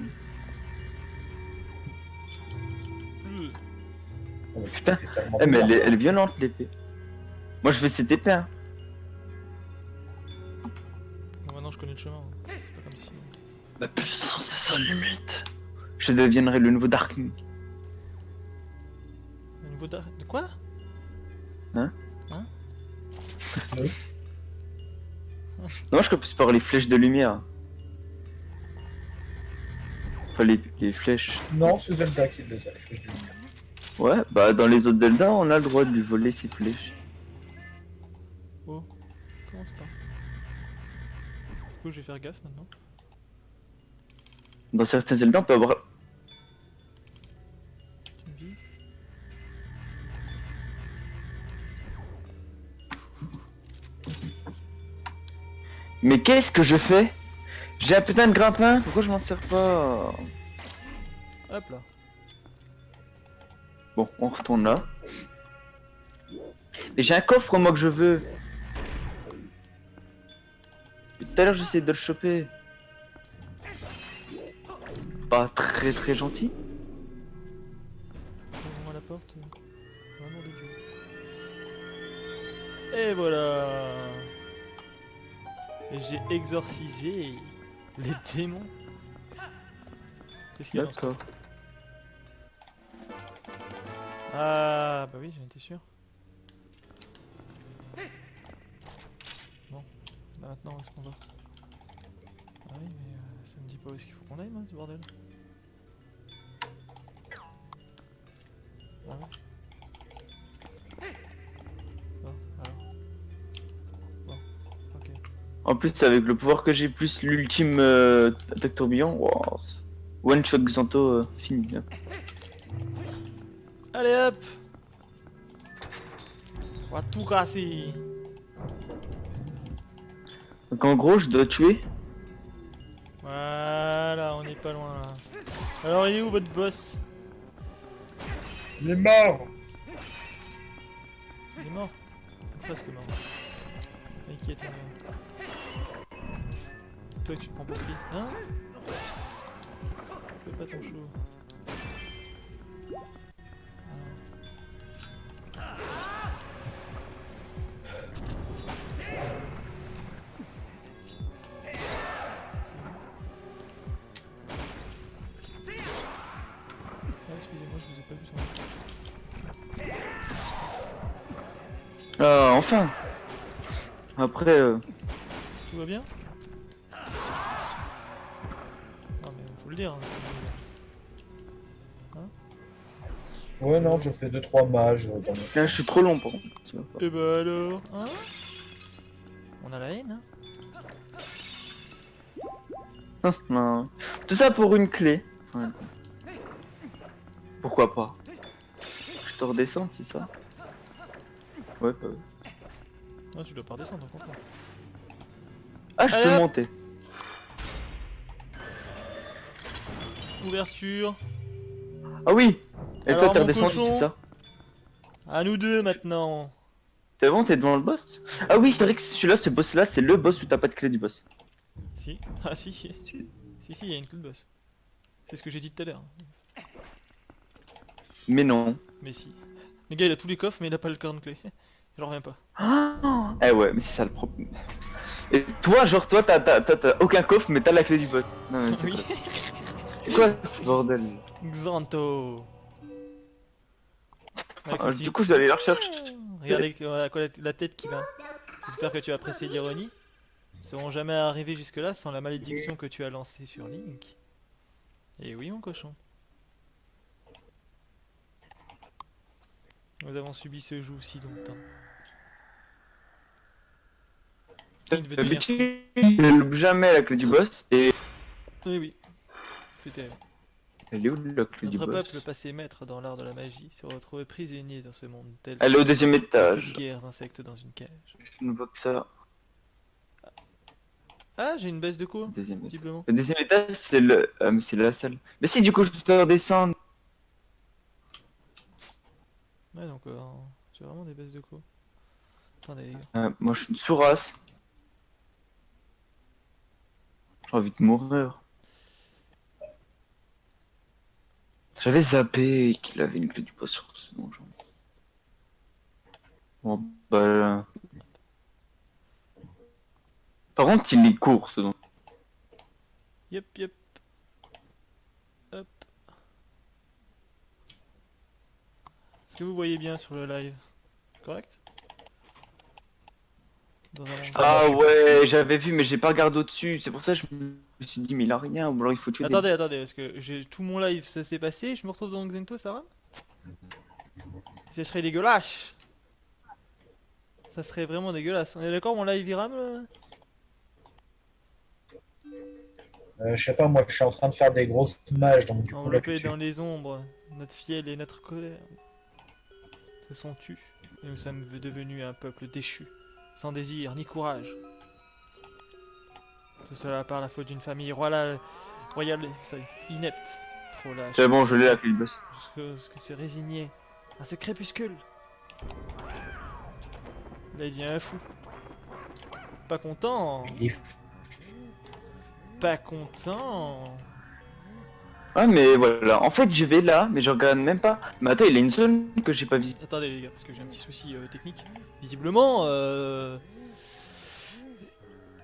Oh, bah, Putain. c'est seulement Eh mais bizarre. elle est violente l'épée. Moi je fais cette épée hein. Bon, maintenant je connais le chemin, hein. C'est pas comme si... Ma puissance est sans limite. Je deviendrai le nouveau Darkling. Au niveau de quoi? Non, je commence par les flèches de lumière. Enfin, les flèches. Non, c'est Zelda qui les a, les flèches de lumière. Ouais, bah dans les autres Zelda, on a le droit de lui voler ses flèches. Oh, commence pas. Du coup, je vais faire gaffe maintenant. Dans certains Zelda, on peut avoir... Tu me vises. Mais qu'est-ce que je fais? J'ai un putain de grappin, pourquoi je m'en sers pas? Hop là. Bon, on retourne là. Et j'ai un coffre moi que je veux. Depuis tout à l'heure j'essaie de le choper. Pas très gentil. Ouvre-moi la porte. Vraiment de Dieu. Et voilà. Et j'ai exorcisé les démons. Qu'est-ce qu'il y a dans ça? D'accord. Ah bah oui, j'en étais sûr. Bon, bah maintenant où est-ce qu'on va? Ah oui, mais ça me dit pas où est-ce qu'il faut qu'on aille, moi, ce bordel. Ah ouais. Bon, alors. Bon, ok. En plus avec le pouvoir que j'ai plus l'ultime attaque tourbillon. Wow. One shot Xanto fini. Hein. Allez hop! On va tout casser! Donc en gros je dois tuer. Voilà, on n'est pas loin là. Alors il est où votre boss? Il est mort. Il est mort? Presque mort. Inquiète, toi tu te prends pour qui? Hein? Fais pas ton show. Ah, excusez-moi, je vous ai pas vu sur le... Ah enfin. Après Tout va bien? Non mais faut le dire. Hein. Ouais, non, je fais 2-3 mages dans mon... là je suis trop long pour. Ça va pas. Et bah alors, hein? On a la haine, hein? Non. Tout ça pour une clé. Ouais. Pourquoi pas? Je te redescends, c'est ça? Ouais, bah ouais. Non, tu dois pas redescendre, au contraire. Ah, je Allez, peux hop. monter. Ouverture. Ah oui. Et Alors, toi, t'es mon redescendu, cochon. c'est ça? À nous deux maintenant. T'es bon, t'es devant le boss? Ah oui, c'est vrai que celui-là, ce boss-là, c'est le boss où t'as pas de clé du boss. Si. Ah si. Si, il y a une clé de boss. C'est ce que j'ai dit tout à l'heure. Mais non. Mais si. Le gars il a tous les coffres mais il a pas le cœur de clé. J'en reviens pas. Ah eh ouais, mais c'est ça le problème. Et toi, genre, toi, t'as aucun coffre, mais t'as la clé du boss. Non, mais c'est Oui. quoi? C'est quoi ce bordel? Xanto. Avec son petit- Du coup, je dois aller la rechercher. Regardez la tête qu'il a. J'espère que tu as apprécié l'ironie. Nous ne serons jamais arrivés jusque-là sans la malédiction que tu as lancée sur Link. Et oui, mon cochon. Nous avons subi ce joug si longtemps. Link veut devenir fou. D'habitude, je loupe jamais la clé du boss. Et Oui, oui. C'était... elle est où la clé du Notre boss? peuple passé maître dans l'art de la magie se retrouvait prisonnier dans ce monde tel Elle est au deuxième une étage. guerre d'insectes dans une cage. Je ne vois que ça. Ah, j'ai une baisse de cours, Deuxième étage. visiblement. Le deuxième étage, c'est le. Ah, mais c'est la salle. Mais si, du coup, je dois redescendre. Ouais, donc j'ai vraiment des baisses de cours. Attendez, les gars. Moi, je suis une sourasse. J'ai envie de mourir. J'avais zappé qu'il avait une clé du boss sur ce donjon. Bon, bah. Par contre, il est court ce donjon. Yep, yep. Hop. Est-ce que vous voyez bien sur le live? Correct? dans un monde. Ah ouais, j'avais vu, mais j'ai pas regardé au-dessus. C'est pour ça que je me suis dit, mais il a rien. Ou alors il faut tuer des... Attendez, parce que j'ai tout mon live, ça s'est passé, je me retrouve dans Xento, ça va? Ce serait dégueulasse. Ça serait vraiment dégueulasse. On est d'accord, mon live il rame là? Je sais pas, moi je suis en train de faire des grosses mages, donc du coup là tout Enveloppé de suite. dans les ombres, notre fiel et notre colère se sont tus. Et nous sommes devenus un peuple déchu, sans désir ni courage. Tout cela par la faute d'une famille royale, inepte, trop lâche. C'est bon, je l'ai la clé du boss. Jusqu'à se résigner à ce crépuscule. Là il devient un fou. Pas content. Il est Pas content. Ah mais voilà, en fait je vais là, mais je regarde même pas. Mais attends, il y a une zone que j'ai pas visitée. Attendez les gars, parce que j'ai un petit souci technique. Visiblement,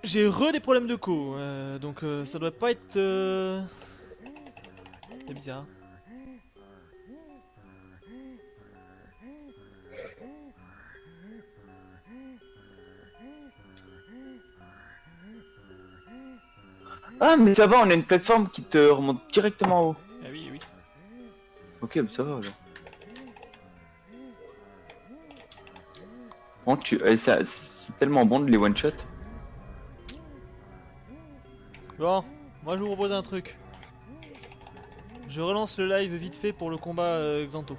j'ai des problèmes de co, donc ça doit pas être... C'est bizarre. Ah mais ça va, on a une plateforme qui te remonte directement en haut. Ah oui, oui. Ok, bah ça va alors. Bon, c'est tellement bon de les one-shot. Bon, moi je vous propose un truc. Je relance le live vite fait pour le combat Xanto.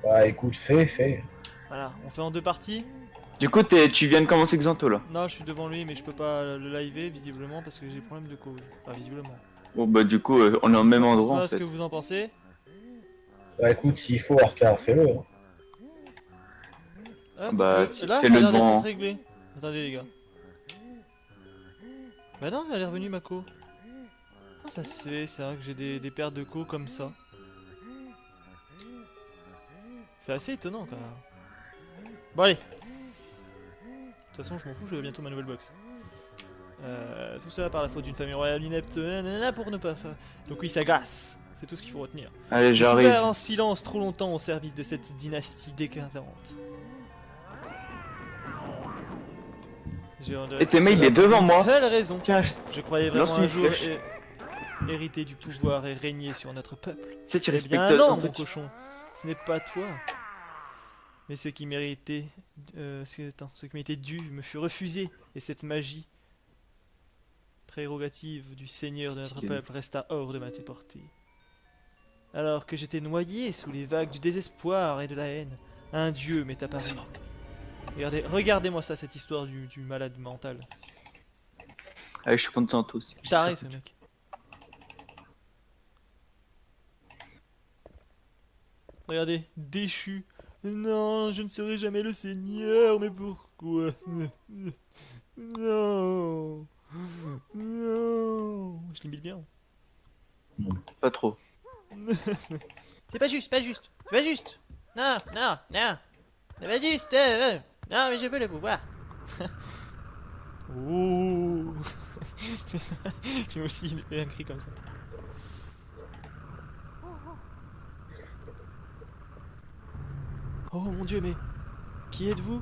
Bah écoute, fais. Voilà, on fait en 2 parties. Du coup, tu viens de commencer Xanto là. Non, je suis devant lui, mais je peux pas le liver visiblement parce que j'ai problème de co. Enfin, visiblement. Bon bah du coup, on est au même endroit en Dites-moi ce fait. que vous en pensez. Bah écoute, s'il faut Arca, fais-le. Hein. Hop, Bah, là, ça a fais-le l'air devant. d'être réglé. Attendez les gars. Bah non, elle est revenue ma co. Ah, ça se fait, c'est vrai que j'ai des paires de co comme ça. C'est assez étonnant quand même. Bon allez. De toute façon, je m'en fous, je vais bientôt ma nouvelle box. Tout cela par la faute d'une famille royale inepte, nanana, pour ne pas faire... Donc oui, ça gasse. C'est tout ce qu'il faut retenir. Allez, J'ai j'arrive. souffert en silence trop longtemps au service de cette dynastie décadente. Et tes mails, il est devant moi. Seule raison. Tiens, Je croyais Lance vraiment un une jour flèche. hériter du pouvoir et régner sur notre peuple. tu sais, tu Eh respectes bien non, ton mon truc. cochon. Ce n'est pas toi. Mais ce qui méritait... ce qui m'était dû me fut refusé. Et cette magie, prérogative du seigneur de notre peuple, resta hors de ma portée. Alors que j'étais noyé sous les vagues du désespoir et de la haine, un dieu m'est apparu. Regardez-moi ça, cette histoire du malade mental. Allez, je suis content tous. Taré ce mec. Regardez, déchu. Non, je ne serai jamais le seigneur, mais pourquoi? Non. Non. Je l'imite bien. Pas trop. C'est pas juste, c'est pas juste. Non. C'est pas juste. Non, mais je veux le pouvoir. Oh. J'ai aussi fait un cri comme ça. Oh mon dieu, mais qui êtes-vous?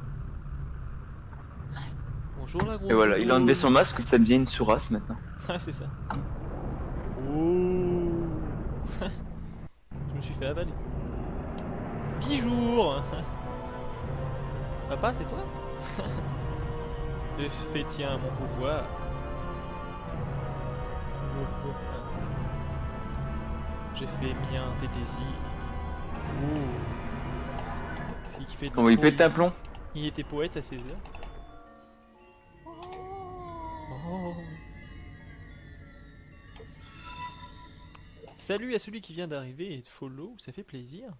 Bonjour la grosse. Et voilà, il a enlevé son masque, ça devient une sourasse maintenant. Ah, c'est ça. Oh. Je me suis fait avaler. Bijour. Papa, c'est toi? Je fais tiens mon pouvoir. J'ai fait mien tes désirs. Oh. C'est qui fait de Comment il pète un poésie. plomb? Il était poète à ses heures. Oh. Salut à celui qui vient d'arriver et de follow, ça fait plaisir.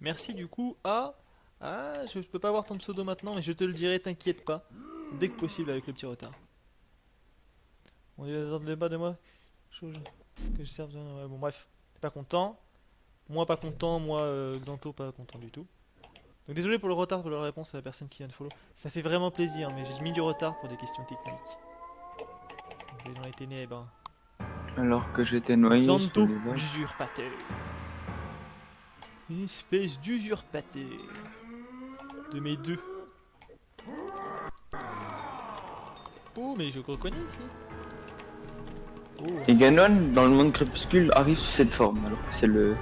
Merci du coup à... Ah, je peux pas voir ton pseudo maintenant, mais je te le dirai, t'inquiète pas. Dès que possible avec le petit retard. On ne pas de moi que je serve de... Ouais, bon bref, t'es pas content. Moi pas content, moi Xanto pas content du tout. Donc désolé pour le retard pour la réponse à la personne qui vient de follow. Ça fait vraiment plaisir, mais j'ai mis du retard pour des questions techniques. J'ai dans les ténèbres. Alors que j'étais noyé Xanto, sous les vagues. l'usurpateur. Une espèce d'usurpateur. De mes deux. Oh, mais je reconnais ici. Oh. Et Ganon, dans le monde crépuscule, arrive sous cette forme, alors que c'est le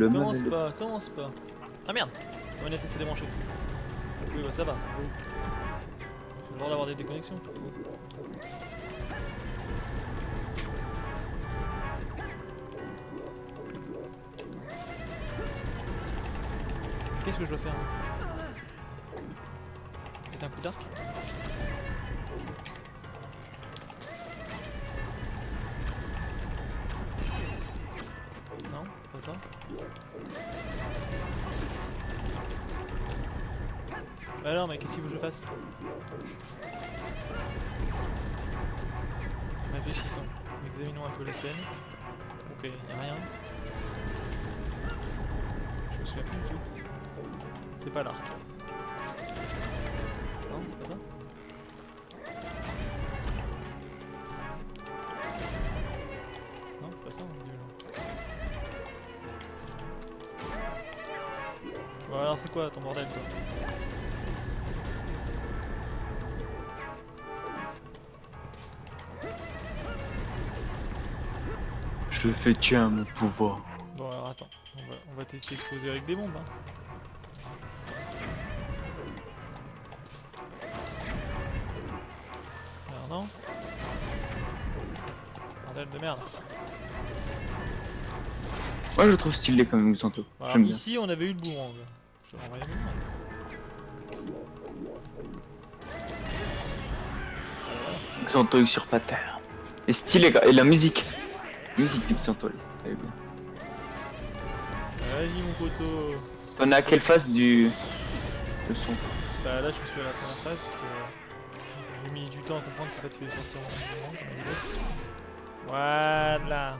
mal. Commence pas, commence pas. Ah merde, manette s'est débranchée. Oui, bah ça va. J'ai le droit d'avoir des déconnexions. Qu'est-ce que je dois faire? C'est un coup d'arc? Non, c'est pas ça. Bah alors, mais qu'est-ce qu'il faut que je fasse? Réfléchissons. Examinons un peu la scène. Ok, y'a rien. Je me souviens plus du tout. C'est pas l'arc. Non, c'est pas ça. Non, c'est pas ça, visiblement. Bon alors c'est quoi ton bordel toi? Je fais tiens mon pouvoir. Bon alors attends, on va tester exploser avec des bombes hein. Alors non. Bordel de merde. Moi je trouve stylé quand même Xanto. Alors, J'aime bien. ici on avait eu le boomerang. Je vais renvoyer le boomerang. Xanto usurpateur. Et stylé gars. Et la musique. Musique de Xanto, elle est bien. Vas-y mon poteau. T'en es à quelle phase du son? Bah là je suis à la première phase parce que j'ai mis du temps à comprendre qu'en fait il fallait sortir mon boomerang comme on dit. Voilà.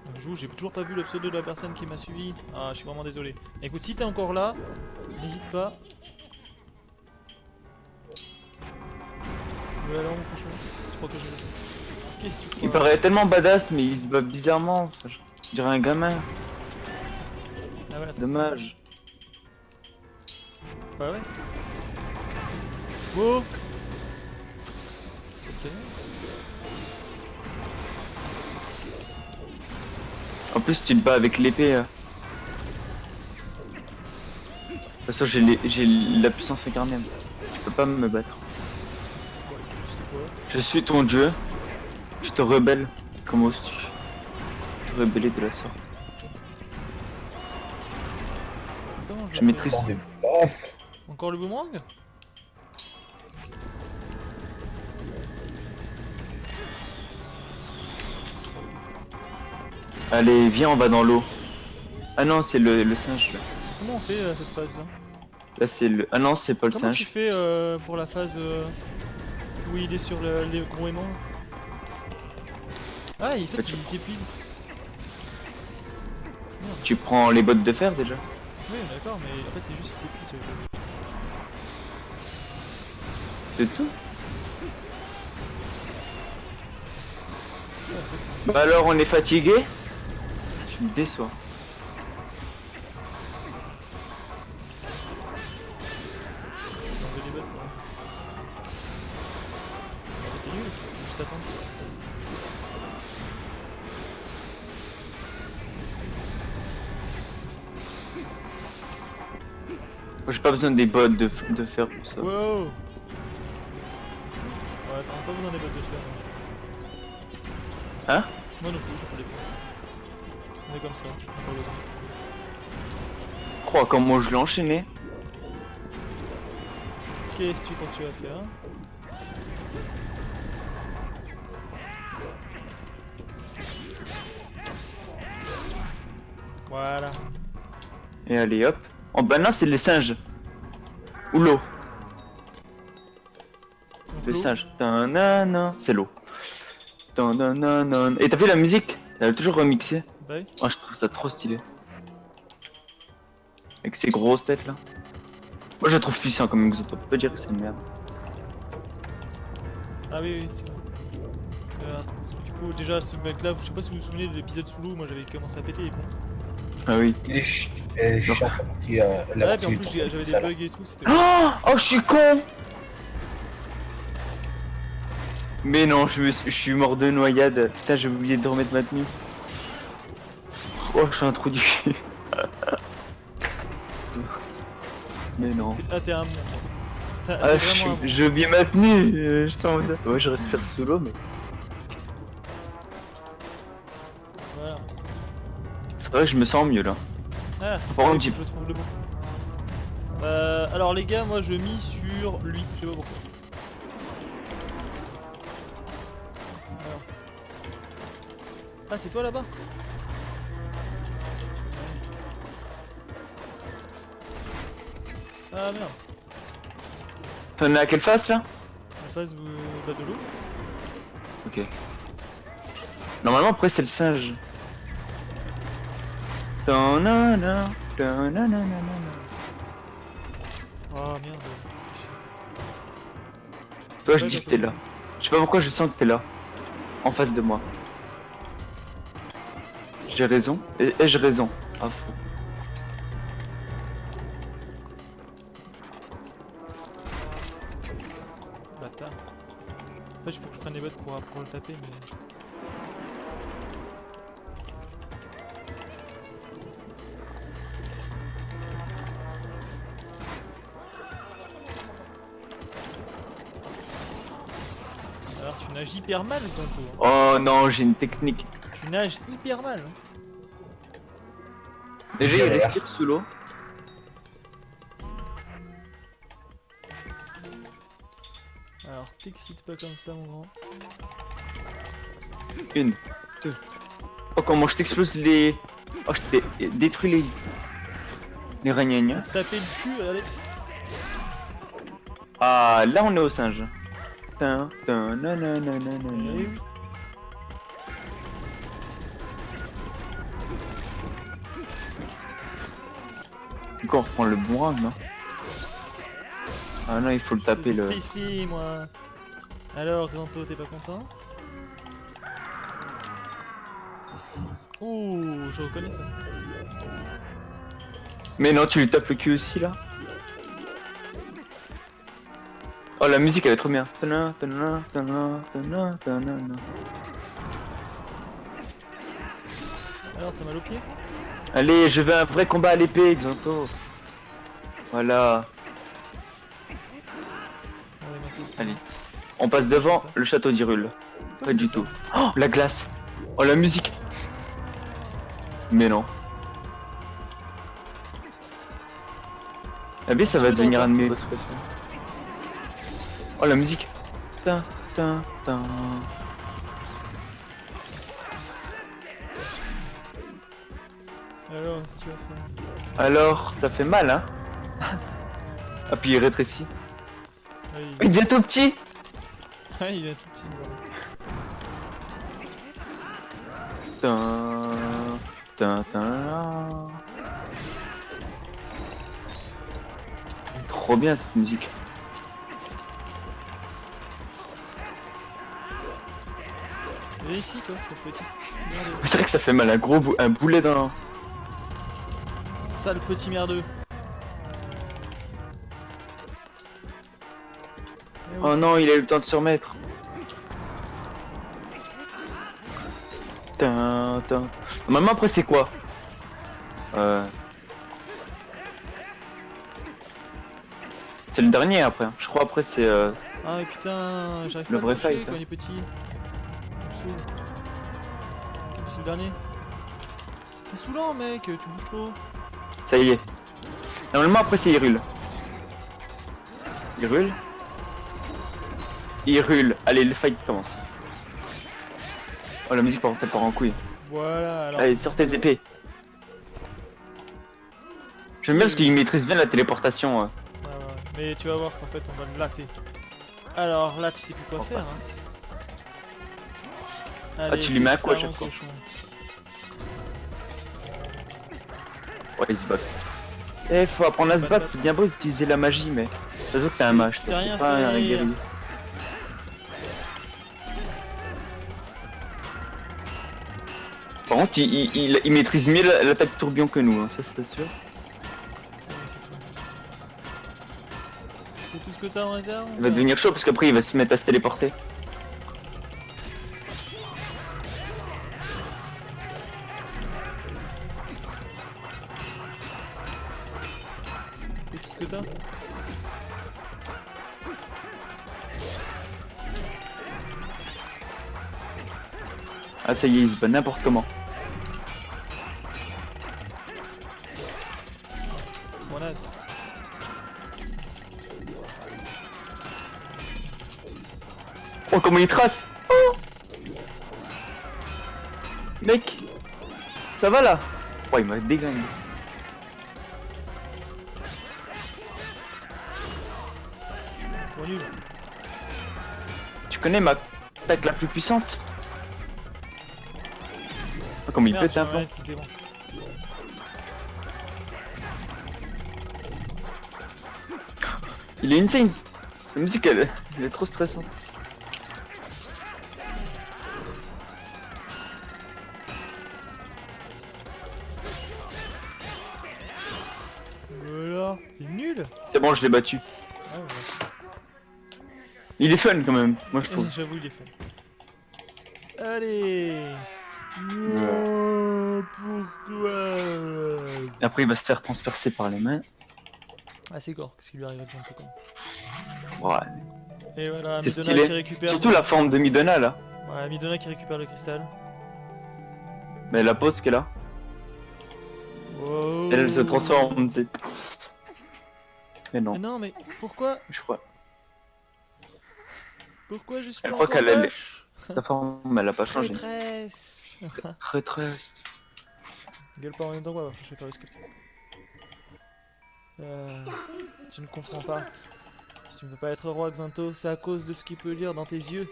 Donc, j'ai toujours pas vu le pseudo de la personne qui m'a suivi. Ah je suis vraiment désolé. Écoute si t'es encore là, n'hésite pas. Ouais alors mon cochon, je crois que je... Qu'est-ce que tu crois? Il paraît tellement badass mais il se bat bizarrement. Enfin, je dirais un gamin. Ah ouais, attends. Dommage. Bah ouais. Oh. Ok. En plus tu te bats avec l'épée. De toute façon j'ai la puissance incarnée. Tu peux pas me battre. Ouais, je sais quoi. Je suis ton dieu. Je te rebelle. Comment oses-tu te rebeller de la sorte? Comment Je maîtrise. Bordel. Off. Encore le boomerang? Allez, viens, on va dans l'eau. Ah non, c'est le singe là. Comment on fait cette phase là? Là, c'est le. Ah non, c'est pas le Comment tu singe. fais pour la phase où il est sur les gros aimants? Ah, il fait, il s'épuise. Tu prends les bottes de fer déjà. Oui, d'accord, mais en fait, c'est juste qu'il s'épuise sur le côté. C'est tout. Ouais, en fait, c'est juste... Bah alors, on est fatigué. Tu me déçois. enlever les bottes, quoi. En fait, c'est nul, faut juste attendre. Moi, j'ai pas besoin des bottes de fer pour ça. Wow! Ouais, attends, pas besoin des bottes de fer. Hein? Moi non plus, j'ai pas les bottes. On est comme ça, on a pas besoin. Oh, comment je l'ai enchaîné. Qu'est-ce que tu crois que tu vas faire? Voilà. Et allez, hop. Oh bah non, c'est les singes. Ou l'eau. Donc, Le l'eau. singe. Tanana. C'est l'eau. Tanana. Et t'as vu la musique? Elle a toujours remixé. Bah oui. Oh, je trouve ça trop stylé. Avec ces grosses têtes là. Moi je le trouve puissant comme Exoto. On peut pas dire que c'est une merde. Ah oui, oui, c'est vrai. Parce que du coup, déjà, ce mec-là, je sais pas si vous vous souvenez de l'épisode sous l'eau, moi j'avais commencé à péter les plombs. Ah oui. Elle est chiante la partie. Ouais, puis en plus, du j'avais des salon. bugs et tout, c'était. Oh, oh, je suis con. Mais non, je suis mort de noyade. Putain, j'ai oublié de remettre ma tenue. Oh, je suis un trou du cul. Mais non. Ah, t'es un. T'es Ah, vraiment un. j'ai oublié ma tenue. J'étais en mode. Ouais, je respire sous l'eau, mais. Voilà. C'est vrai que je me sens mieux là. Ah, Par contre, je trouve le bon. Alors les gars, moi je mise sur lui, je sais pas pourquoi. Alors. Ah, c'est toi là-bas? Ah merde, T'en es à quelle face là? en face de l'eau. Ok. Normalement, après, c'est le singe. Ta-na-na, ta-na-na-na-na. Oh merde. Toi, je dis que t'es là. Je sais pas pourquoi je sens que t'es là. En face de moi. J'ai raison? Ai-je raison? Ah, fou. Bâtard. En fait, il faut que je prenne les bottes pour le taper, mais. Alors, tu nages hyper mal, Tonto. Oh non, j'ai une technique. Tu nages hyper mal. Hein. Déjà, il Galère. respire sous l'eau. Alors, t'excites pas comme ça, mon grand. Une, deux. Oh, comment je t'explose les. Oh, je t'ai détruit les. Les ragnagnas. Taper le cul, allez. Ah, là, on est au singe. Tin, tin, Eh nananana. oui. Du coup, on reprend le bon round, non? Ah non, il faut le taper le. Ici, moi. Alors, Ganto, t'es pas content? Ouh, je reconnais ça. Mais non, tu lui tapes le cul aussi là. Oh, la musique elle est trop bien. Tana, tana, tana, tana, tana. Alors, t'as mal au pied? Allez, je veux un vrai combat à l'épée, Xanto. Voilà. Ouais, merci. Allez. On passe devant le château d'Hyrule. Pas du tout. Oh, la glace. Oh, la musique. Mais non. Ah, mais ça va devenir un de mes boss préférés. Oh, la musique. Tin, tin, tin. Alors, qu'est-ce que tu vas faire? Alors, ça fait mal, hein. Ah, puis il rétrécit. Ah, Il devient tout petit. Ah, il est tout petit. Voilà. Tin, tin, tin. Trop bien cette musique. Viens ici, toi, cette petite. Merde. C'est vrai que ça fait mal, un boulet dans. Sale petit merdeux. Eh oui. Oh non, il a eu le temps de se remettre. Tin, tin. Normalement après c'est quoi? C'est le dernier après. Je crois après c'est Ah, mais putain, j'arrive pas Le à vrai toucher fight, quand hein. il est petit. Ça me saoule. C'est le dernier. C'est saoulant, mec, tu bouges trop. ça y est. Normalement après c'est Hyrule. Hyrule. Hyrule. Allez, le fight commence. Oh la musique par contre elle part en couille. Voilà, alors. Allez, sors tes épées. J'aime bien parce qu'il maîtrise bien la téléportation. Ouais, ouais. Mais tu vas voir qu'en fait, on va le latter. Alors là, tu sais plus quoi faire. Hein. Allez, tu lui mets un c'est coup à ça, chaque mon fois. cochon. Ouais, il se bat. Eh, faut apprendre à se battre, c'est bien beau d'utiliser la magie, mais. Ça se voit que t'es un mage, C'est rien t'es pas un faire. guerrier. Par contre, il maîtrise mieux l'attaque tourbillon que nous, hein, ça c'est sûr. C'est tout ce que t'as en réserve? Il va devenir chaud parce qu'après il va se mettre à se téléporter. Et tout ce que t'as. Ah ça y est, il se bat n'importe comment. Mon as. Oh comment il trace. Oh mec, ça va là? Oh il m'a déglingué. Bon nul. Tu connais ma attaque la plus puissante? Oh comme il Merde, pète un plomb. c'est bon. Il est insane. La musique elle est trop stressante. Voilà, t'es nul. C'est bon, je l'ai battu. Ah, ouais, Il est fun quand même, moi je trouve. j'avoue, il est fun. Allez. Non, pourquoi? Et après il va se faire transpercer par les mains. Ah, c'est gore, qu'est-ce qui lui arrive à John Tocon? Ouais. Et voilà, C'est Midona qui stylé. récupère. Surtout la forme de Midona là. Ouais, Midona qui récupère le cristal. Mais la pause qu'elle a. Wow. Elle se transforme, tu sais. Mais non, Mais non, mais pourquoi? je crois. Pourquoi je suis Je crois encore qu'elle est- moche? Sa forme elle a pas changé. Traîtresse. Très très. Gueule pas en même temps, quoi, je vais faire le script. Tu ne comprends pas. Si tu ne peux pas être roi, Xanto, c'est à cause de ce qu'il peut lire dans tes yeux.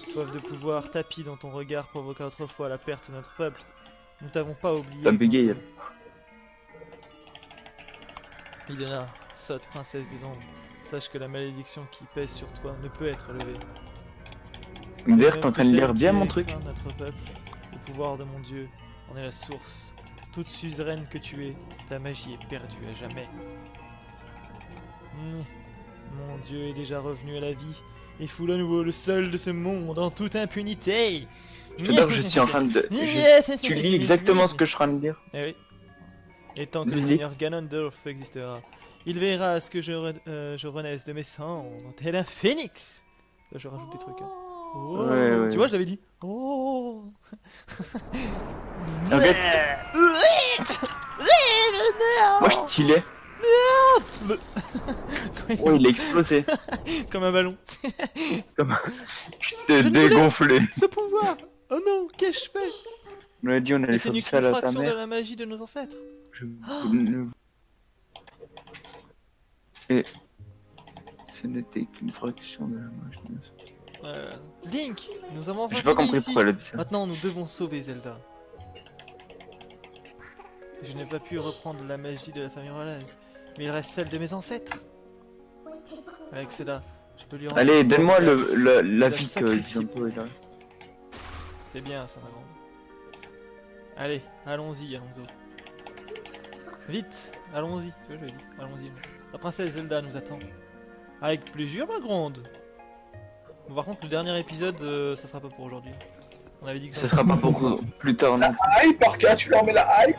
Soif de pouvoir, tapis dans ton regard provoqua autrefois la perte de notre peuple. Nous t'avons pas oublié. T'as bugué, Xanto. Midona, sotte princesse des ombres, sache que la malédiction qui pèse sur toi ne peut être levée. D'ailleurs, t'es en train de lire bien mon Notre truc. peuple, le pouvoir de mon dieu en est la source. Toute suzeraine que tu es, ta magie est perdue à jamais. Mon dieu est déjà revenu à la vie et foule à nouveau le sol de ce monde en toute impunité. J'adore, je suis en train de. Tu lis exactement ce que je suis en train de dire. Eh oui. Et tant que le Vas-y. seigneur Ganondorf existera, il verra à ce que je renaisse de mes cendres, tel un phénix. Là, je rajoute des trucs. Hein. Oh, Ouais, ouais. Tu vois, je l'avais dit. Oh. En fait, moi je stylais. Oh, il a explosé. Comme un ballon. Comme. Je t'ai dégonflé. Ce pouvoir. Oh non, qu'ai-je fait? On a dit on Et allait c'est faire une du sale à ta fraction de mère. la magie de nos ancêtres. Et. Ce n'était qu'une fraction de la magie. Link, nous avons enfin J'ai pas fini compris ici. pourquoi elle a dit ça. Maintenant, nous devons sauver Zelda. Je n'ai pas pu reprendre la magie de la famille royale, mais il reste celle de mes ancêtres. Avec cela, je peux lui rendre... Allez, donne-moi la la vie que sacrifier. Xanto est là. C'est bien ça, ma grande. Allez, allons-y, allons-y. Vite, allons-y. Tu vois, je l'ai dit, allons-y. La princesse Zelda nous attend. Avec plaisir, ma grande. Bon, par contre, le dernier épisode, ça sera pas pour aujourd'hui. On avait dit que ça... Ça sera pas pour plus tard, non. Hype, Arca, tu leur mets la hype.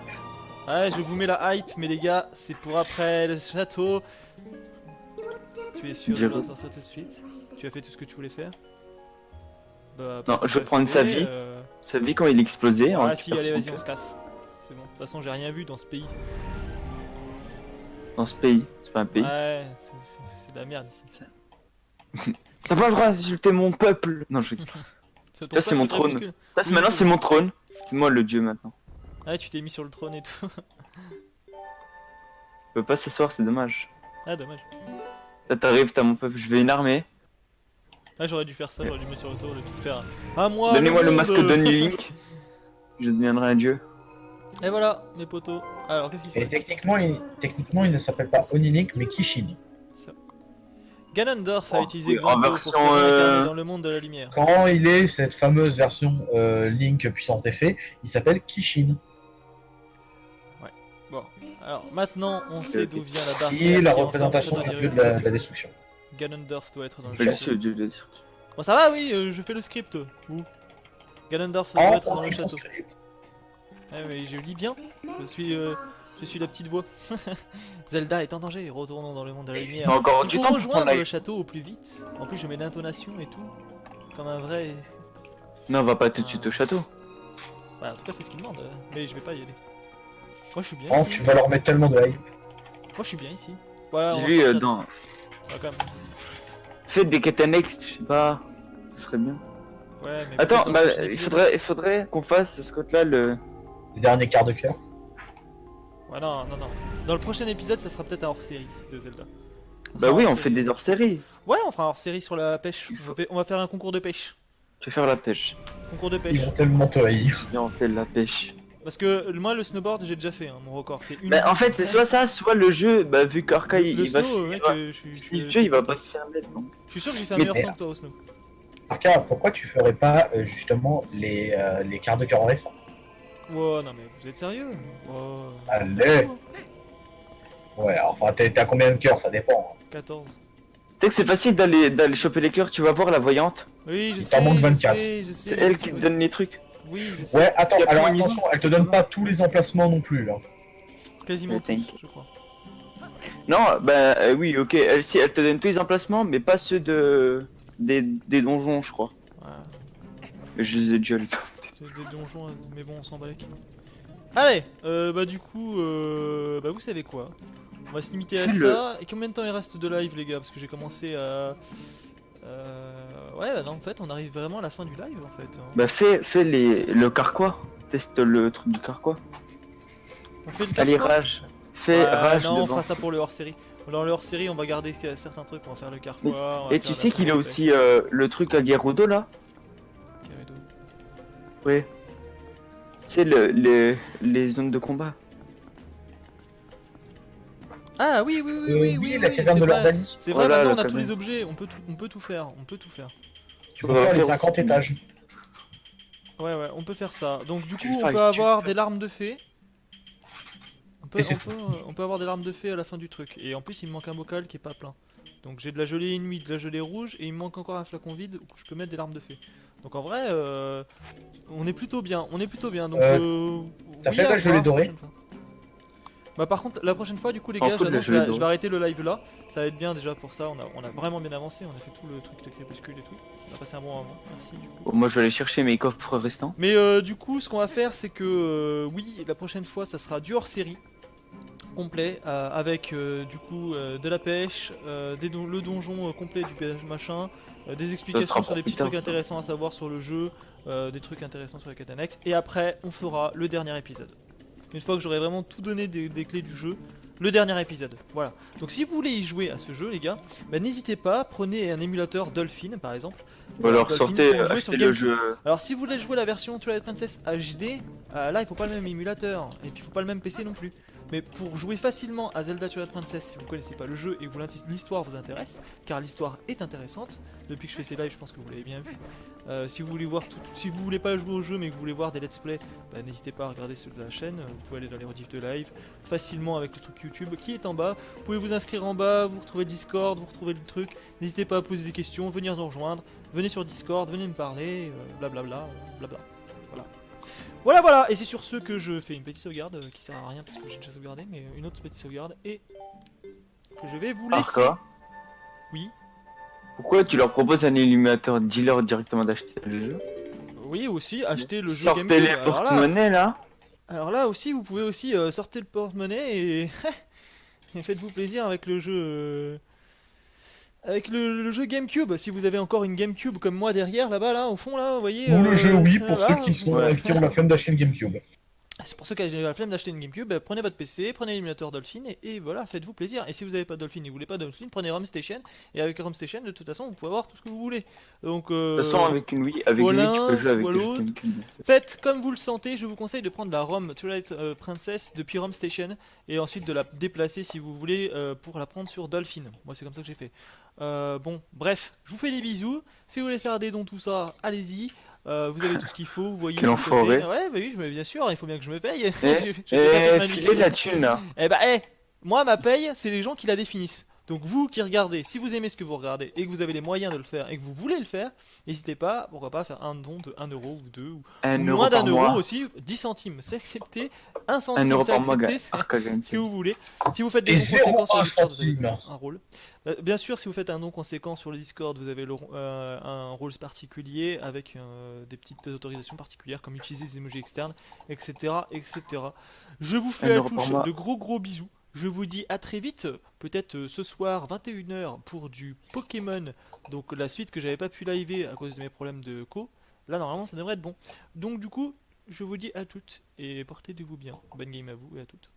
Ouais, je vous mets la hype, mais les gars, c'est pour après le château. Tu es sûr de J'avoue. la sortir tout de suite? Tu as fait tout ce que tu voulais faire? Bah, Non, après, je vais t'as prendre sa sauvé, vie. Sa vie quand il explosait. Ah si, allez, vas-y, on se casse. C'est bon. De toute façon, j'ai rien vu dans ce pays. Dans ce pays, c'est pas un pays. Ouais, c'est de la merde ici. T'as pas le droit d'insulter mon peuple. Non, je. Ton Ça, c'est mon peuple trône. crépuscule. Ça, c'est maintenant, c'est mon trône. C'est moi le dieu maintenant. Ah, tu t'es mis sur le trône et tout. Je peux pas s'asseoir, c'est dommage. Ah, dommage. Là, t'arrives, t'as mon peuple, je vais une armée. Ah, j'aurais dû faire ça, j'aurais dû mettre sur le tour, le petit faire. À moi Donnez-moi le monde. masque de Link. Je deviendrai un dieu. Et voilà, mes potos. Alors, qu'est-ce qui se Et passe? techniquement, il ne s'appelle pas Onilink, mais Kishin. Ganondorf a Oh, utilisé oui, en Xanto pour version, se réincarner dans le monde de la lumière. Quand il est cette fameuse version Link puissance d'effet, il s'appelle Kishin. Bon, alors maintenant on sait d'où vient la barrière. Qui est la qui représentation enferme du le dieu château de la destruction. Ganondorf doit être dans le Je suis château. le dieu de la destruction. Bon, ça va, oui, je fais le script. Où Ganondorf doit être dans le château. Eh oui, je lis bien. Je Je suis la petite voix. Zelda est en danger, retournons dans le monde de la lumière. T'as encore Il du faut temps pour prendre rejoindre la... le château au plus vite. En plus, je mets l'intonation et tout. Comme un vrai. Non, on va pas tout de suite au château. Bah, en tout cas, c'est ce qu'il demande. Mais je vais pas y aller. Moi, je suis bien Oh, ici. tu vas leur mettre tellement de hype. Moi, je suis bien ici. Voilà, on va Lui, sortir dans... d'ici. Ça va quand même. Faites des quêtes annexes, je sais pas. Ce serait bien. Ouais, mais Attends, peut-être dans bah, le prochain épisode. il faudrait qu'on fasse ce côté-là, le... Le dernier quart de cœur. Ouais, non. Dans le prochain épisode, ça sera peut-être un hors-série de Zelda. Bah oui, on hors-série. fait des hors-séries. Ouais, on fera un hors-série sur la pêche. Il faut- On va faire un concours de pêche. Je vais faire la pêche. Concours de Ils pêche. vont tellement te haïr. Viens, on fait de la pêche. Parce que moi, le snowboard, j'ai déjà fait, hein, mon record. C'est une. Bah, en fait, c'est soit ça, soit le jeu, bah, vu qu'Orca, Le il va snow, mec, finir... je suis. Le jeu, il va pas se faire mettre, non. Je suis sûr que j'ai fait un Mais meilleur merde. temps que toi au snow. Arca, pourquoi tu ferais pas justement les quarts de cœur restants? Wow, non mais vous êtes sérieux? Wow. Allez. Ouais, enfin, t'es à combien de cœurs? Ça dépend. 14. Tu sais que c'est facile d'aller choper les cœurs, tu vas voir la voyante. Oui, je Il sais. t'en manque je 24. sais, je sais. C'est elle qui te donne les trucs. Oui, je sais. Ouais, attends, Y a alors pas de attention, elle te donne pas tous les emplacements non plus, là. Quasiment tous, Thank you. je crois. Non, bah oui, ok, elle, si, elle te donne tous les emplacements, mais pas ceux des donjons, je crois. Ouais, Je les ai déjà lu. c'est des donjons, mais bon, on s'en bat les couilles. Allez, bah du coup, bah vous savez quoi? On va se limiter à Fais ça. Et combien de temps il reste de live, les gars? Parce que j'ai commencé à. Ouais, bah non, en fait, on arrive vraiment à la fin du live, en fait. Bah fais le carquois. Teste le truc du carquois. On fait le Allez, carquois. rage. Fais Ouais, rage non, on devant. fera ça pour le hors-série. Dans le hors-série, on va garder certains trucs. On va faire le carquois. on va Et faire tu la sais qu'il a pêche. aussi le truc à Gerudo là? Kamedo. Ouais. C'est les zones de combat. Ah oui, La caverne c'est de vrai. l'Ordalie. C'est vrai, Voilà, maintenant on la a tous caverne. les objets, on peut tout faire, on peut tout faire. Tu peux faire les 50 étages. Ouais, on peut faire ça. Donc du Tu coup, veux on faire peut avec- avoir des larmes de fée. Et c'est On peut avoir des larmes de fée à la fin du truc. Et en plus, il me manque un bocal qui est pas plein. Donc j'ai de la gelée nuit, de la gelée rouge, et il me manque encore un flacon vide où je peux mettre des larmes de fée. Donc en vrai, on est plutôt bien, Donc t'as oui, fait à la gelée voir dorée prochaine fois. Bah par contre, la prochaine fois, du coup les S'en gars, fout de la j'annonce, gelée je dorée. vais arrêter le live là. Ça va être bien déjà pour ça, on a vraiment bien avancé, on a fait tout le truc de crépuscule et tout. On a passé un bon moment, merci du coup. Bon, moi je vais aller chercher mes coffres restants. Mais du coup, ce qu'on va faire, c'est que oui, la prochaine fois, ça sera du hors-série complet avec du coup de la pêche, le donjon complet du péage machin, des explications sera sur des pour petits plus tard, trucs ça. intéressants à savoir sur le jeu, des trucs intéressants sur la quête annexe, et après on fera le dernier épisode. Une fois que j'aurai vraiment tout donné des clés du jeu, le dernier épisode. Voilà. Donc si vous voulez y jouer à ce jeu, les gars, bah, n'hésitez pas, prenez un émulateur Dolphin par exemple. Ou alors Dolphin sortez, pour jouer sur achetez le GameCube. jeu. Alors si vous voulez jouer la version Twilight Princess HD, là il faut pas le même émulateur et puis il faut pas le même PC non plus. Mais pour jouer facilement à Zelda Twilight Princess, si vous connaissez pas le jeu et que l'histoire vous intéresse, car l'histoire est intéressante, depuis que je fais ces lives je pense que vous l'avez bien vu. Si vous voulez voir si vous voulez pas jouer au jeu mais que vous voulez voir des let's play, bah, n'hésitez pas à regarder ceux de la chaîne, vous pouvez aller dans les rediffs de live facilement avec le truc YouTube qui est en bas. Vous pouvez vous inscrire en bas, vous retrouvez le Discord, vous retrouvez le truc, n'hésitez pas à poser des questions, venir nous rejoindre, venez sur Discord, venez me parler, blablabla, blabla. Voilà, et c'est sur ce que je fais une petite sauvegarde qui sert à rien parce que j'ai déjà sauvegardé, mais une autre petite sauvegarde et que je vais vous laisser. Arca, Oui, pourquoi tu leur proposes un éliminateur? Dis-leur directement d'acheter le jeu. oui aussi, acheter le jeu Sortez GameCube. les porte-monnaies là. Alors là aussi, vous pouvez aussi sortir le porte-monnaie et... et faites-vous plaisir avec le jeu... Avec le jeu GameCube, si vous avez encore une GameCube comme moi derrière, là-bas, là, au fond, là, vous voyez... Ou le jeu oui pour voilà, ceux qui, vous- qui ont la flemme d'acheter une GameCube. C'est pour ceux qui ont la flemme d'acheter une GameCube, prenez votre PC, prenez l'émulateur Dolphin et voilà, faites-vous plaisir. Et si vous n'avez pas Dolphin et vous voulez pas Dolphin, prenez ROM Station et avec ROM Station, de toute façon, vous pouvez avoir tout ce que vous voulez. Donc, De toute façon, avec une Wii, avec soit une Wii, tu l'un, peux jouer avec soit le jeu l'autre. GameCube. faites comme vous le sentez. Je vous conseille de prendre la ROM Twilight Princess depuis ROM Station et ensuite de la déplacer si vous voulez pour la prendre sur Dolphin. Moi, c'est comme ça que j'ai fait. Bon, bref, je vous fais des bisous. Si vous voulez faire des dons, tout ça, allez-y. Vous avez tout ce qu'il faut, vous voyez. Quel sur le côté. enfoiré. Ouais, bah oui, bien sûr, il faut bien que je me paye. Je fais ça toute ma vie. Filez de la thune là. Eh bah, moi, ma paye, c'est les gens qui la définissent. Donc vous qui regardez, si vous aimez ce que vous regardez et que vous avez les moyens de le faire et que vous voulez le faire, n'hésitez pas, pourquoi pas faire un don de 1 euro ou 2 ou Un ou euro moins par d'un euro mois. aussi, 10 centimes, c'est accepté, 1 Un centime euro c'est par mois, accepté, gars. c'est Arcagan, ce que vous voulez. Si vous faites des Et dons conséquents sur le 0,1 Discord, vous avez centime. un rôle. Bien sûr, si vous faites un don conséquent sur le Discord, vous avez un rôle particulier avec des petites autorisations particulières comme utiliser des emojis externes, etc. etc. Je vous fais Un à euro par tous mois. de gros bisous. Je vous dis à très vite, peut-être ce soir 21 h pour du Pokémon, donc la suite que j'avais pas pu liver à cause de mes problèmes de co. Là normalement ça devrait être bon. Donc du coup, je vous dis à toutes et portez-vous bien. Bonne game à vous et à toutes.